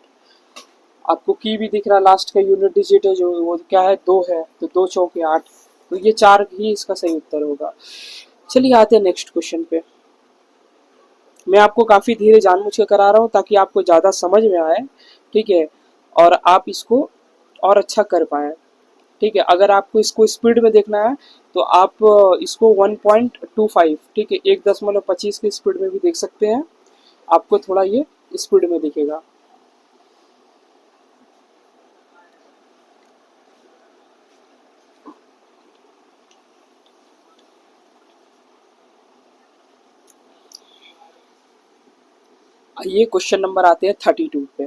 आपको की भी दिख रहा है, लास्ट का यूनिट डिजिट है जो वो क्या है 2 है, तो 2 चौके 8, तो ये 4 ही इसका सही उत्तर होगा। चलिए आते हैं नेक्स्ट क्वेश्चन पे। मैं आपको काफ़ी धीरे जानबूझ के करा रहा हूँ ताकि आपको ज़्यादा समझ में आए। ठीक है, और आप इसको और अच्छा कर पाएँ। ठीक है, अगर आपको इसको स्पीड में देखना है तो आप इसको 1.25, ठीक है, 1.25 की स्पीड में भी देख सकते हैं, आपको थोड़ा ये स्पीड में दिखेगा। ये क्वेश्चन नंबर आते हैं 32 पे।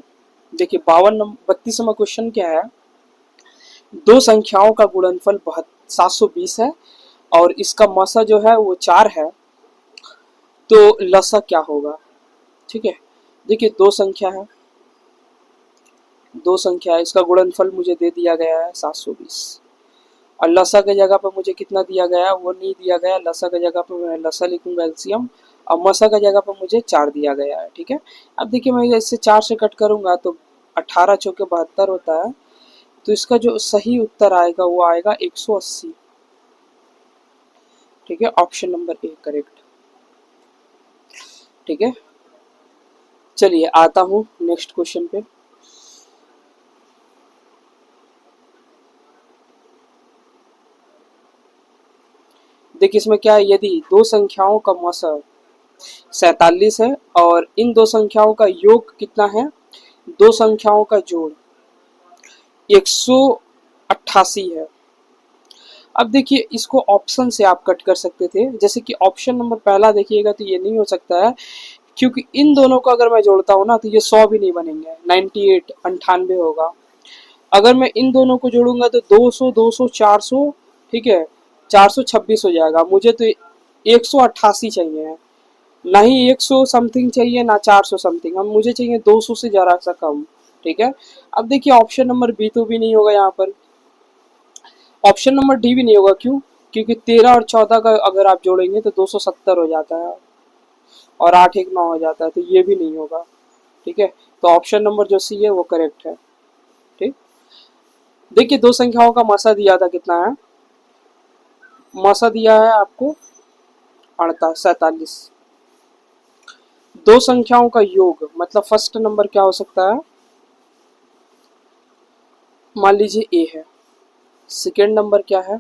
देखिए 32वां क्वेश्चन क्या है, दो संख्याओं का गुणनफल 720 है और इसका मसा जो है वो 4 है, तो लसा क्या होगा। ठीक है, देखिए दो संख्या है, इसका गुणनफल मुझे दे दिया गया है 720 और लसा के जगह पर मुझे कितना दिया गया है वो नहीं दिया गया। लसा के जगह पर मैं लसा लिखूंगा एलसीएम और मसा के जगह पर मुझे 4 दिया गया है। ठीक है, अब देखिए मैं इससे 4 से कट करूंगा तो 18 चौके 72 होता है, तो इसका जो सही उत्तर आएगा वो आएगा 180। ठीक है, ऑप्शन नंबर ए करेक्ट। ठीक है, चलिए आता हूँ नेक्स्ट क्वेश्चन पे। देखिए इसमें क्या है, यदि दो संख्याओं का मौसा 47 है और इन दो संख्याओं का योग कितना है, दो संख्याओं का जोड़ 188 है। अब देखिए इसको ऑप्शन से आप कट कर सकते थे, जैसे कि ऑप्शन नंबर पहला देखिएगा तो ये नहीं हो सकता है, क्योंकि इन दोनों को अगर मैं जोड़ता हूँ ना तो ये 100 भी नहीं बनेंगे, 98 98 होगा। अगर मैं इन दोनों को जोड़ूंगा तो 200 200 400, ठीक है 426 हो जाएगा। मुझे तो 188 चाहिए, ना ही 100 समथिंग चाहिए ना 400 समथिंग, हम मुझे चाहिए 200 से जरा सा कम। ठीक है, अब देखिए ऑप्शन नंबर बी तो भी नहीं होगा यहाँ पर, ऑप्शन नंबर डी भी नहीं होगा। क्यों? क्योंकि 13 और 14 का अगर आप जोड़ेंगे तो 270 हो जाता है और 8 1 9 हो जाता है, तो ये भी नहीं होगा। ठीक है, तो ऑप्शन नंबर जो सी है वो करेक्ट है। ठीक, देखिए दो संख्याओं का मसा दिया था कितना है, मसा दिया है आपको 47। दो संख्याओं का योग मतलब फर्स्ट नंबर क्या हो सकता है, मान लीजिए ए है, सेकेंड नंबर क्या है,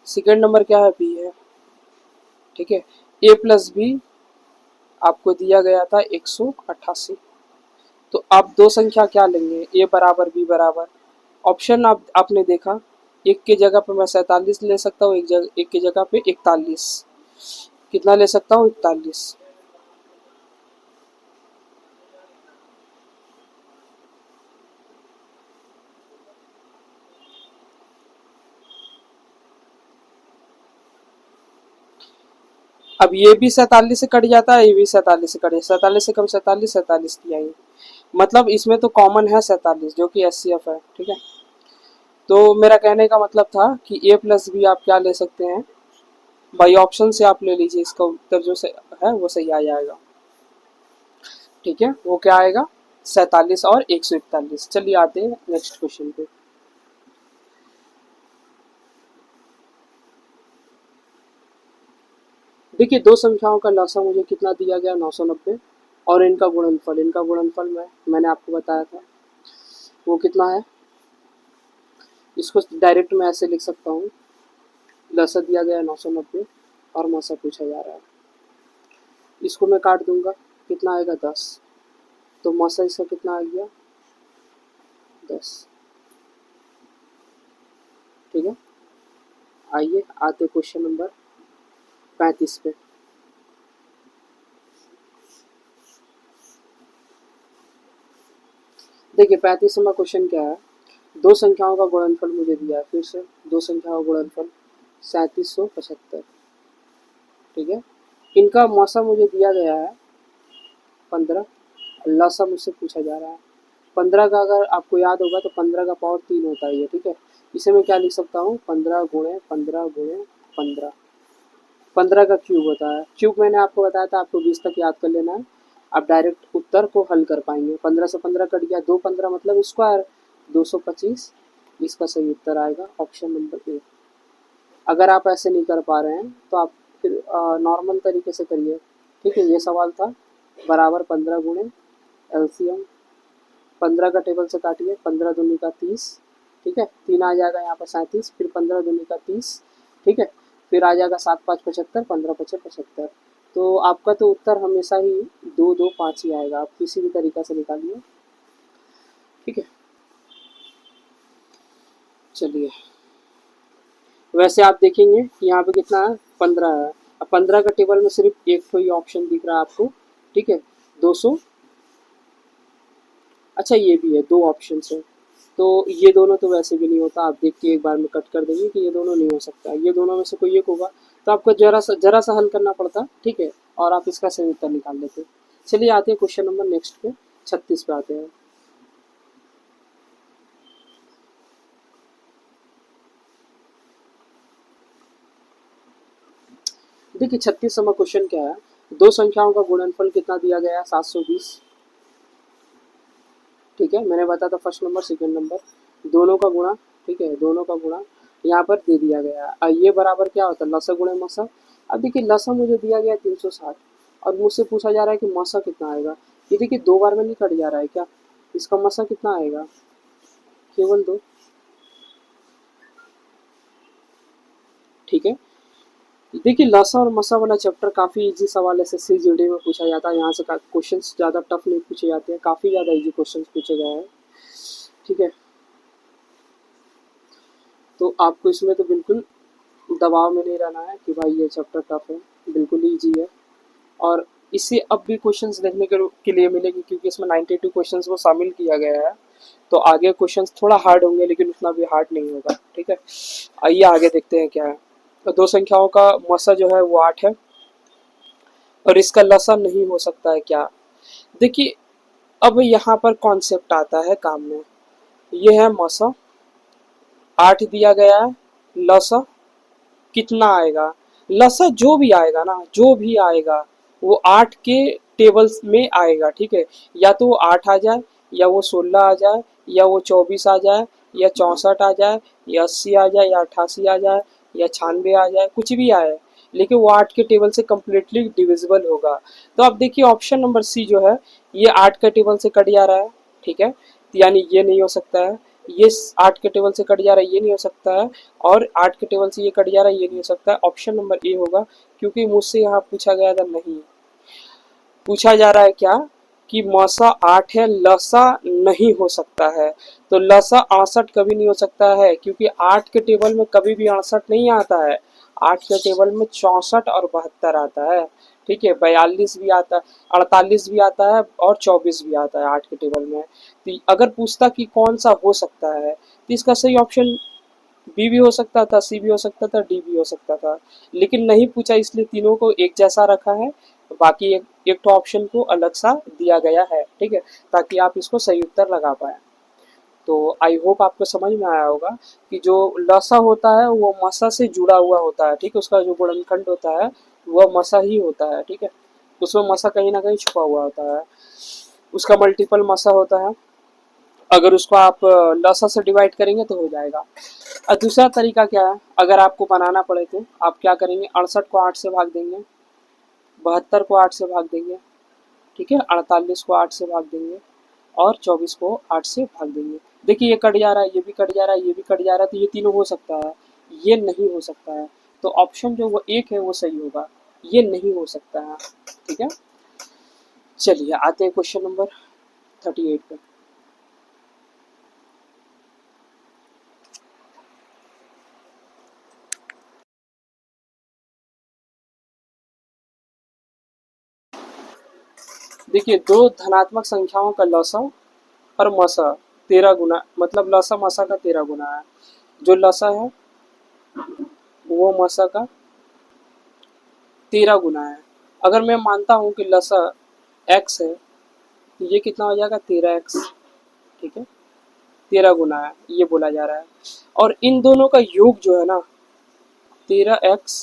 सेकेंड नंबर क्या है, बी है। ठीक है, ए प्लस बी आपको दिया गया था 188, तो आप दो संख्या क्या लेंगे, ए बराबर बी बराबर, ऑप्शन आपने देखा, एक के जगह पे मैं 47 ले सकता हूँ, एक की जगह पे 41, कितना ले सकता हूँ 41। अब ये भी 47 से कट जाता है, ये भी 47 से कट जाता है, 47 से कम 47, 47 दिया ये, मतलब इसमें तो कॉमन है 47 जो कि एचसीएफ है। ठीक है, तो मेरा कहने का मतलब था कि ए प्लस बी आप क्या ले सकते हैं, बाई ऑप्शन से आप ले लीजिए, इसका उत्तर जो है वो सही आ जाएगा। ठीक है, वो क्या आएगा 47 और 141। चलिए आते हैं नेक्स्ट क्वेश्चन पे। देखिए दो संख्याओं का लसा मुझे कितना दिया गया 990 और इनका गुणनफल मैंने आपको बताया था वो कितना है। इसको डायरेक्ट मैं ऐसे लिख सकता हूँ, लसा दिया गया 990 और मसा पूछा जा रहा है, इसको मैं काट दूंगा, कितना आएगा 10, तो मसा इसका कितना आ गया 10। ठीक है, आइए आते क्वेश्चन नंबर 35 पे। देखिए 35वां क्वेश्चन क्या है, दो संख्याओं का गुणनफल मुझे दिया है, फिर से दो संख्याओं का गुणनफल 3775। ठीक है, इनका मौसम मुझे दिया गया है 15, लसा मुझसे पूछा जा रहा है 15 का, अगर आपको याद होगा तो 15 का पावर 3 होता है ये। ठीक है, इसे मैं क्या लिख सकता हूँ 15 गुणे 15 गुणे 15, 15 का क्यूब होता है। क्यूब मैंने आपको बताया था आपको 20 तक याद कर लेना है, आप डायरेक्ट उत्तर को हल कर पाएंगे। 15 से 15 कट गया, 2 15 मतलब स्क्वायर 225, इसका सही उत्तर आएगा ऑप्शन नंबर ए। अगर आप ऐसे नहीं कर पा रहे हैं तो आप फिर नॉर्मल तरीके से करिए। ठीक है, ये सवाल था बराबर 15 गुणे एलसीएम 15 का टेबल से काटिए, 15 दूनी का 30, ठीक है 3 आ जाएगा यहाँ पर 37, फिर 15 दूनी का 30, ठीक है फिर आ जाएगा 7 5 75, 15 5 75। तो आपका तो उत्तर हमेशा ही 2 2 5 ही आएगा, आप किसी भी तरीका से निकालिए। ठीक है, चलिए वैसे आप देखेंगे कि यहाँ पे कितना है, 15 है। अब 15 का टेबल में सिर्फ एक तो ही ऑप्शन दिख रहा है आपको, ठीक है, 200। अच्छा ये भी है, दो ऑप्शन है, तो ये दोनों तो वैसे भी नहीं होता, आप देख के एक बार में कट कर देंगे कि ये दोनों नहीं हो सकता, ये दोनों में से कोई एक होगा। तो आपको जरा सा हल करना पड़ता, ठीक है, और आप इसका सही उत्तर निकाल लेते। चलिए आते हैं क्वेश्चन नंबर नेक्स्ट पे, 36 पे आते हैं। देखिए 36 नंबर क्वेश्चन क्या है, दो संख्याओं का गुणनफल कितना दिया गया है, 720। ठीक है, मैंने बताया था फर्स्ट नंबर सेकंड नंबर दोनों का गुणा, ठीक है, दोनों का गुणा यहाँ पर दे दिया गया है। अब ये बराबर क्या होता है, लसा गुणे मसा। अब देखिए लसा मुझे दिया गया है 360 और मुझसे पूछा जा रहा है कि मसा कितना आएगा। ये देखिए दो बार में नहीं कट जा रहा है क्या, इसका मसा कितना आएगा, केवल दो। ठीक है, देखिए लसा और मसा वाला चैप्टर काफ़ी इजी सवाल है, एसएससी जीडी में पूछा जाता है, यहाँ से क्वेश्चंस ज़्यादा टफ नहीं पूछे जाते हैं, काफ़ी ज़्यादा इजी क्वेश्चंस पूछे गए हैं। ठीक है, तो आपको इसमें तो बिल्कुल दबाव में नहीं रहना है कि भाई ये चैप्टर टफ है, बिल्कुल ईजी है। और इससे अब भी क्वेश्चंस देखने के लिए मिलेंगे, क्योंकि इसमें 92 क्वेश्चंस को शामिल किया गया है, तो आगे क्वेश्चंस थोड़ा हार्ड होंगे लेकिन उतना भी हार्ड नहीं होगा। ठीक है, आइए आगे देखते हैं क्या है। तो दो संख्याओं का मसा जो है वो 8 है और इसका लसा नहीं हो सकता है क्या। देखिए अब यहाँ पर कॉन्सेप्ट आता है काम में, ये है मसा, 8 दिया गया है, लसा कितना आएगा। लसा जो भी आएगा ना, जो भी आएगा वो 8 के टेबल्स में आएगा। ठीक है, या तो वो 8 आ जाए, या वो 16 आ जाए, या वो 24 आ जाए, या 64 आ जाए, या 80 आ जाए, या 88 आ जाए, या 96 आ जाए, कुछ भी आए, लेकिन वो 8 के टेबल से कम्प्लीटली डिविजिबल होगा। तो आप देखिए ऑप्शन नंबर सी जो है, ये 8 के टेबल से कट जा रहा है। ठीक है, यानी ये नहीं हो सकता है, ये 8 के टेबल से कट जा रहा है, ये नहीं हो सकता है, और 8 के टेबल से ये कट जा रहा है, ये नहीं हो सकता है। ऑप्शन नंबर ए होगा, क्योंकि मुझसे यहाँ पूछा गया था, नहीं पूछा जा रहा है क्या कि मौसा 8 है, लसा नहीं हो सकता है। तो लसा 68 कभी नहीं हो सकता है, क्योंकि 8 के टेबल में कभी भी 68 नहीं आता है, 8 के टेबल में 64 और 72 आता है। ठीक है, 42 भी आता है, 48 भी आता है, और 24 भी आता है 8 के टेबल में। तो अगर पूछता कि कौन सा हो सकता है, तो इसका सही ऑप्शन बी भी हो सकता था, सी भी हो सकता था, डी भी हो सकता था, लेकिन नहीं पूछा, इसलिए तीनों को एक जैसा रखा है, बाकी एक तो ऑप्शन को अलग सा दिया गया है। ठीक है, ताकि आप इसको सही उत्तर लगा पाए। तो आई होप आपको समझ में आया होगा कि जो लसा होता है वो मसा से जुड़ा हुआ होता है। ठीक है, उसका जो गुणनखंड होता है वह मसा ही होता है। ठीक है, उसमें मसा कहीं ना कहीं छुपा हुआ होता है, उसका मल्टीपल मसा होता है। अगर उसको आप लसा से डिवाइड करेंगे तो हो जाएगा। और दूसरा तरीका क्या है, अगर आपको बनाना पड़े तो आप क्या करेंगे, 68 को 8 से भाग देंगे, 72 को 8 से भाग देंगे, ठीक है, 48 को 8 से भाग देंगे, और 24 को 8 से भाग देंगे। देखिए ये कट जा रहा है, ये भी कट जा रहा है, ये भी कट जा रहा है, तो ये तीनों हो सकता है, ये नहीं हो सकता है। तो ऑप्शन जो वो एक है वो सही होगा, ये नहीं हो सकता है। ठीक है, चलिए आते हैं क्वेश्चन नंबर 38 पे। देखिए दो धनात्मक संख्याओं का लसा और मसा 13 गुना, मतलब लसा मसा का 13 गुना है। जो लसा है वो मसा का 13 गुना है। अगर मैं मानता हूँ कि लसा एक्स है, तो ये कितना हो जाएगा, 13x। ठीक है, 13 गुना है ये बोला जा रहा है, और इन दोनों का योग जो है ना, 13x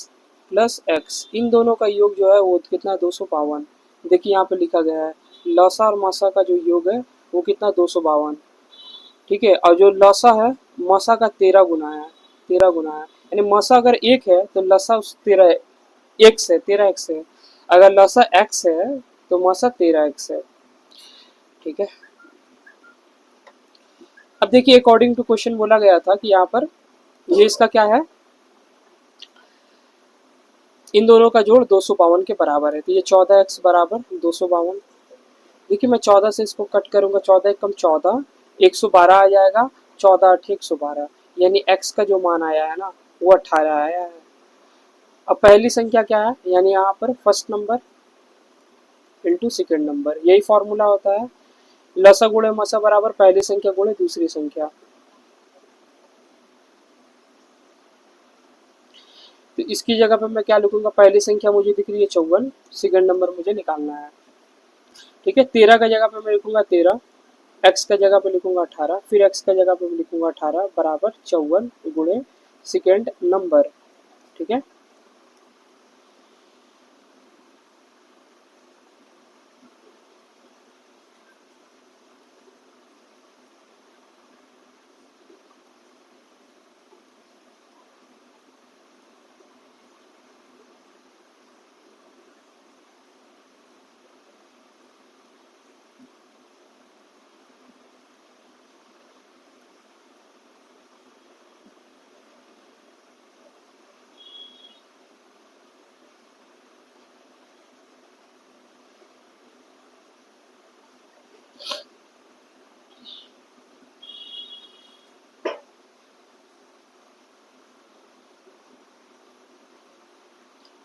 प्लस एक्स, इन दोनों का योग जो है वो कितना, 252। देखिए यहाँ पे लिखा गया है लसा और मसा का जो योग है वो कितना, 252। ठीक है, और जो लसा है मसा का 13 गुना है, 13 गुना है, यानी मसा अगर एक है तो लसा उस 13 एक्स है, 13x है। अगर लसा एक्स है तो मसा 13x है। ठीक है, अब देखिए अकॉर्डिंग टू क्वेश्चन बोला गया था कि यहाँ पर ये इसका क्या है, इन दोनों का जोड़ 252 के बराबर है, तो ये 14x बराबर 252। देखिए मैं 14 से इसको कट करूंगा, 14 कम 14, 112 आ जाएगा, 14 8 112, यानी x का जो मान आया है ना वो 18 आया है। अब पहली संख्या क्या है, यानी यहाँ पर first number into second number, यही फॉर्मूला होता है। लसा गुणे मसा बराबर पहली संख्या गुणे दूसरी संख्या। तो इसकी जगह पे मैं क्या लिखूंगा, पहली संख्या मुझे दिख रही है 54, सेकंड नंबर मुझे निकालना है। ठीक है, 13 का जगह पे मैं लिखूंगा 13, एक्स का जगह पे लिखूंगा 18, फिर एक्स का जगह पे लिखूंगा 18 बराबर 54 गुणे सेकेंड नंबर। ठीक है,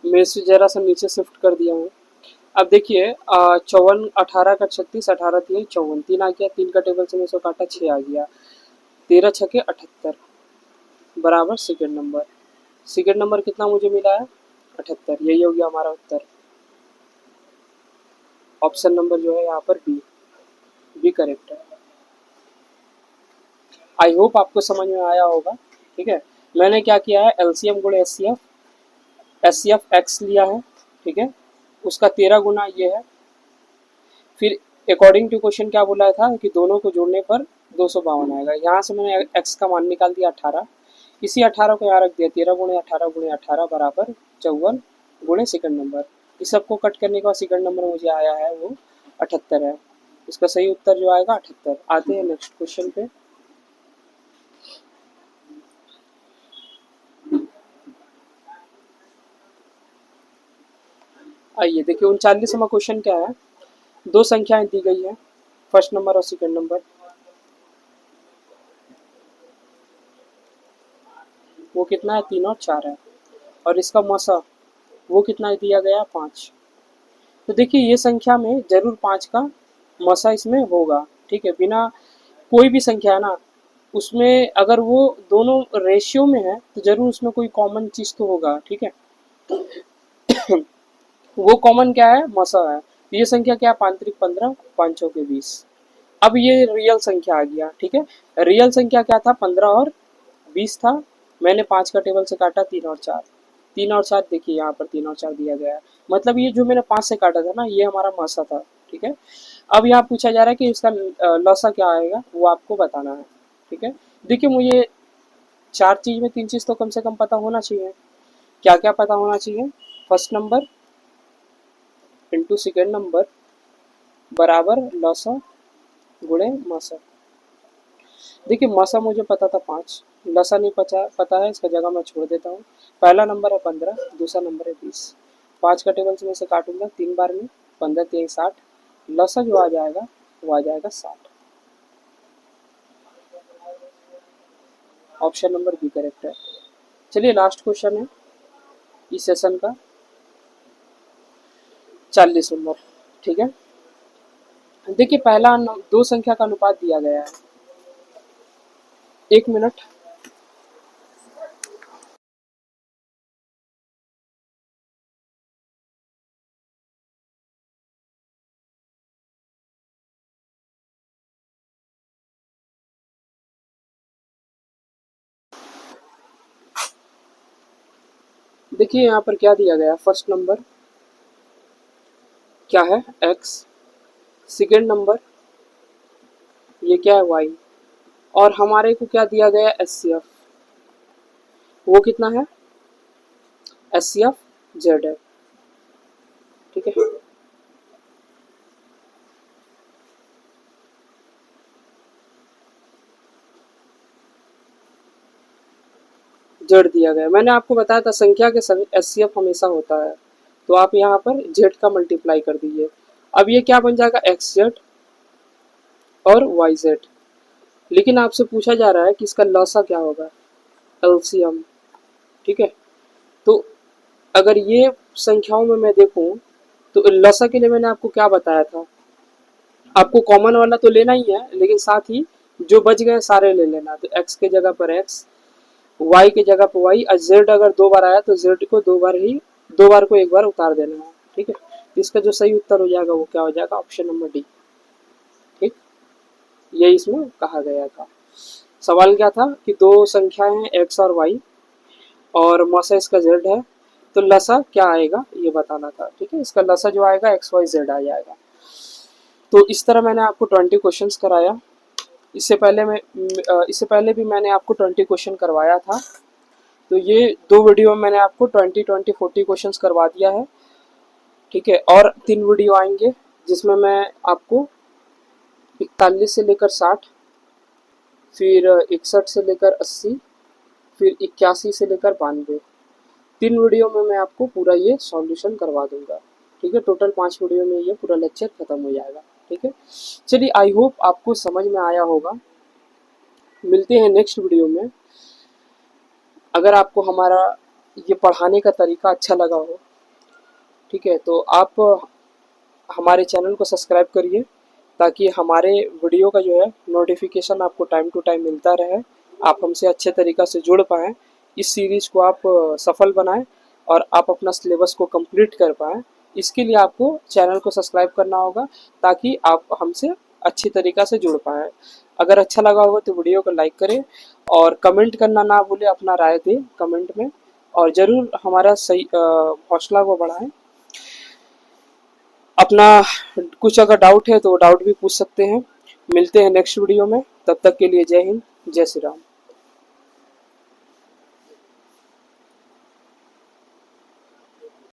मैं इसे जरा सा नीचे शिफ्ट कर दिया हूँ। अब देखिए 54, 18 का 36, 18 3 54, 3 आ गया, 3 का टेबल से मैं इसको काटा 6 आ गया, 13 छके 78 बराबर सेकेंड नंबर। सेकेंड नंबर कितना मुझे मिला है, 78, यही हो गया हमारा उत्तर। ऑप्शन नंबर जो है यहाँ पर बी, बी करेक्ट है। आई होप आपको समझ में आया होगा। ठीक है, मैंने क्या किया है, एलसीएम गुणे एस सी एफ एक्स लिया है। ठीक है, उसका 13 गुना ये है, फिर अकॉर्डिंग टू क्वेश्चन क्या बोला था कि दोनों को जोड़ने पर 252 आएगा। यहाँ से मैंने एक्स का मान निकाल दिया 18, इसी 18 को यहाँ रख दिया, 13 गुणे 18 बराबर 54 गुणे सेकंड नंबर। इस सबको कट करने के बाद सेकंड नंबर मुझे आया है वो 78 है। इसका सही उत्तर जो आएगा 78। आते हैं नेक्स्ट क्वेश्चन पे। आइए देखिए 39वां क्वेश्चन क्या है, दो संख्याएं दी गई है, फर्स्ट नंबर और सेकंड नंबर। वो कितना है, 3 और 4 है, और इसका मसा वो कितना दिया गया है, 5। तो देखिए ये संख्या में जरूर 5 का मसा इसमें होगा। ठीक है, बिना कोई भी संख्या है ना, उसमें अगर वो दोनों रेशियो में है तो जरूर उसमें कोई कॉमन चीज तो होगा। ठीक है, वो कॉमन क्या है, मसा है। ये संख्या क्या है, 5 3 15, 5 चौके 20। अब ये रियल संख्या आ गया। ठीक है, रियल संख्या क्या था, 15 और 20 था। मैंने 5 का टेबल से काटा 3 और 4, 3 और 4 देखिए यहाँ पर 3 और 4 दिया गया है, मतलब ये जो मैंने 5 से काटा था ना, ये हमारा मसा था। ठीक है, अब यहाँ पूछा जा रहा है कि इसका लसा क्या आएगा, वो आपको बताना है। ठीक है, देखिए मुझे 4 चीज में 3 चीज तो कम से कम पता होना चाहिए। क्या क्या पता होना चाहिए, first number into second number बराबर लसा गुणे मसा। देखिए मसा मुझे पता था 5, लसा नहीं पता है, इसका जगह मैं छोड़ देता हूँ। पहला नंबर है 15, दूसरा नंबर है 20। 5 का टेबल से मैं इसे काटूंगा 3 बार में, 15 3 60, लसा जो आ जाएगा वो आ जाएगा 60। ऑप्शन नंबर बी करेक्ट है। चलिए लास्ट क्वेश्चन है इस सेशन का, 40 नंबर। ठीक है, देखिए पहला दो संख्या का अनुपात दिया गया है। एक मिनट, देखिए यहाँ पर क्या दिया गया, फर्स्ट नंबर क्या है, एक्स, सेकेंड नंबर ये क्या है, वाई, और हमारे को क्या दिया गया, एस सी एफ, वो कितना है, एस सी एफ जेड है। ठीक है, जेड दिया गया। मैंने आपको बताया था संख्या के संग एस सी एफ हमेशा होता है, तो आप यहाँ पर जेड का मल्टीप्लाई कर दीजिए। अब ये क्या बन जाएगा, एक्स जेड और वाई जेड। लेकिन आपसे पूछा जा रहा है कि इसका लसा क्या होगा, एलसीएम। ठीक है। तो अगर ये संख्याओं में मैं देखूं तो लसा के लिए मैंने आपको क्या बताया था, आपको कॉमन वाला तो लेना ही है, लेकिन साथ ही जो बच गए सारे ले लेना। तो x के जगह पर x, y के जगह पर y, और z अगर दो बार आया तो z को दो बार को एक बार उतार देना है। ठीक है, तो इसका जो सही उत्तर हो जाएगा वो क्या हो जाएगा, ऑप्शन नंबर डी। ठीक, यही इसमें कहा गया था। सवाल क्या था कि दो संख्याएं हैं x और y और मौसा इसका z है, तो लसा क्या आएगा ये बताना था। ठीक है, इसका लसा जो आएगा एक्स वाई जेड आ जाएगा। तो इस तरह मैंने आपको 20 क्वेश्चंस कराया। इससे पहले भी मैंने आपको 20 क्वेश्चन करवाया था। तो ये दो वीडियो में मैंने आपको 20 क्वेश्चंस करवा दिया है। ठीक है, और 3 वीडियो आएंगे जिसमें मैं आपको 41 से लेकर 60, फिर 61 से लेकर 80, फिर 81 से लेकर 92, 3 वीडियो में मैं आपको पूरा ये सॉल्यूशन करवा दूंगा। ठीक है, टोटल 5 वीडियो में ये पूरा लेक्चर खत्म हो जाएगा। ठीक है, चलिए आई होप आपको समझ में आया होगा। मिलते हैं नेक्स्ट वीडियो में। अगर आपको हमारा ये पढ़ाने का तरीका अच्छा लगा हो, ठीक है, तो आप हमारे चैनल को सब्सक्राइब करिए ताकि हमारे वीडियो का जो है नोटिफिकेशन आपको टाइम टू टाइम मिलता रहे, आप हमसे अच्छे तरीक़ा से जुड़ पाएँ, इस सीरीज़ को आप सफल बनाएं और आप अपना सिलेबस को कंप्लीट कर पाएँ। इसके लिए आपको चैनल को सब्सक्राइब करना होगा ताकि आप हमसे अच्छी तरीक़ा से जुड़ पाएँ। अगर अच्छा लगा होगा तो वीडियो को लाइक करें और कमेंट करना ना भूलें, अपना राय दें कमेंट में, और ज़रूर हमारा सही हौसला को बढ़ाएं। अपना कुछ अगर डाउट है तो डाउट भी पूछ सकते हैं। मिलते हैं नेक्स्ट वीडियो में, तब तक के लिए जय हिंद, जय श्री राम।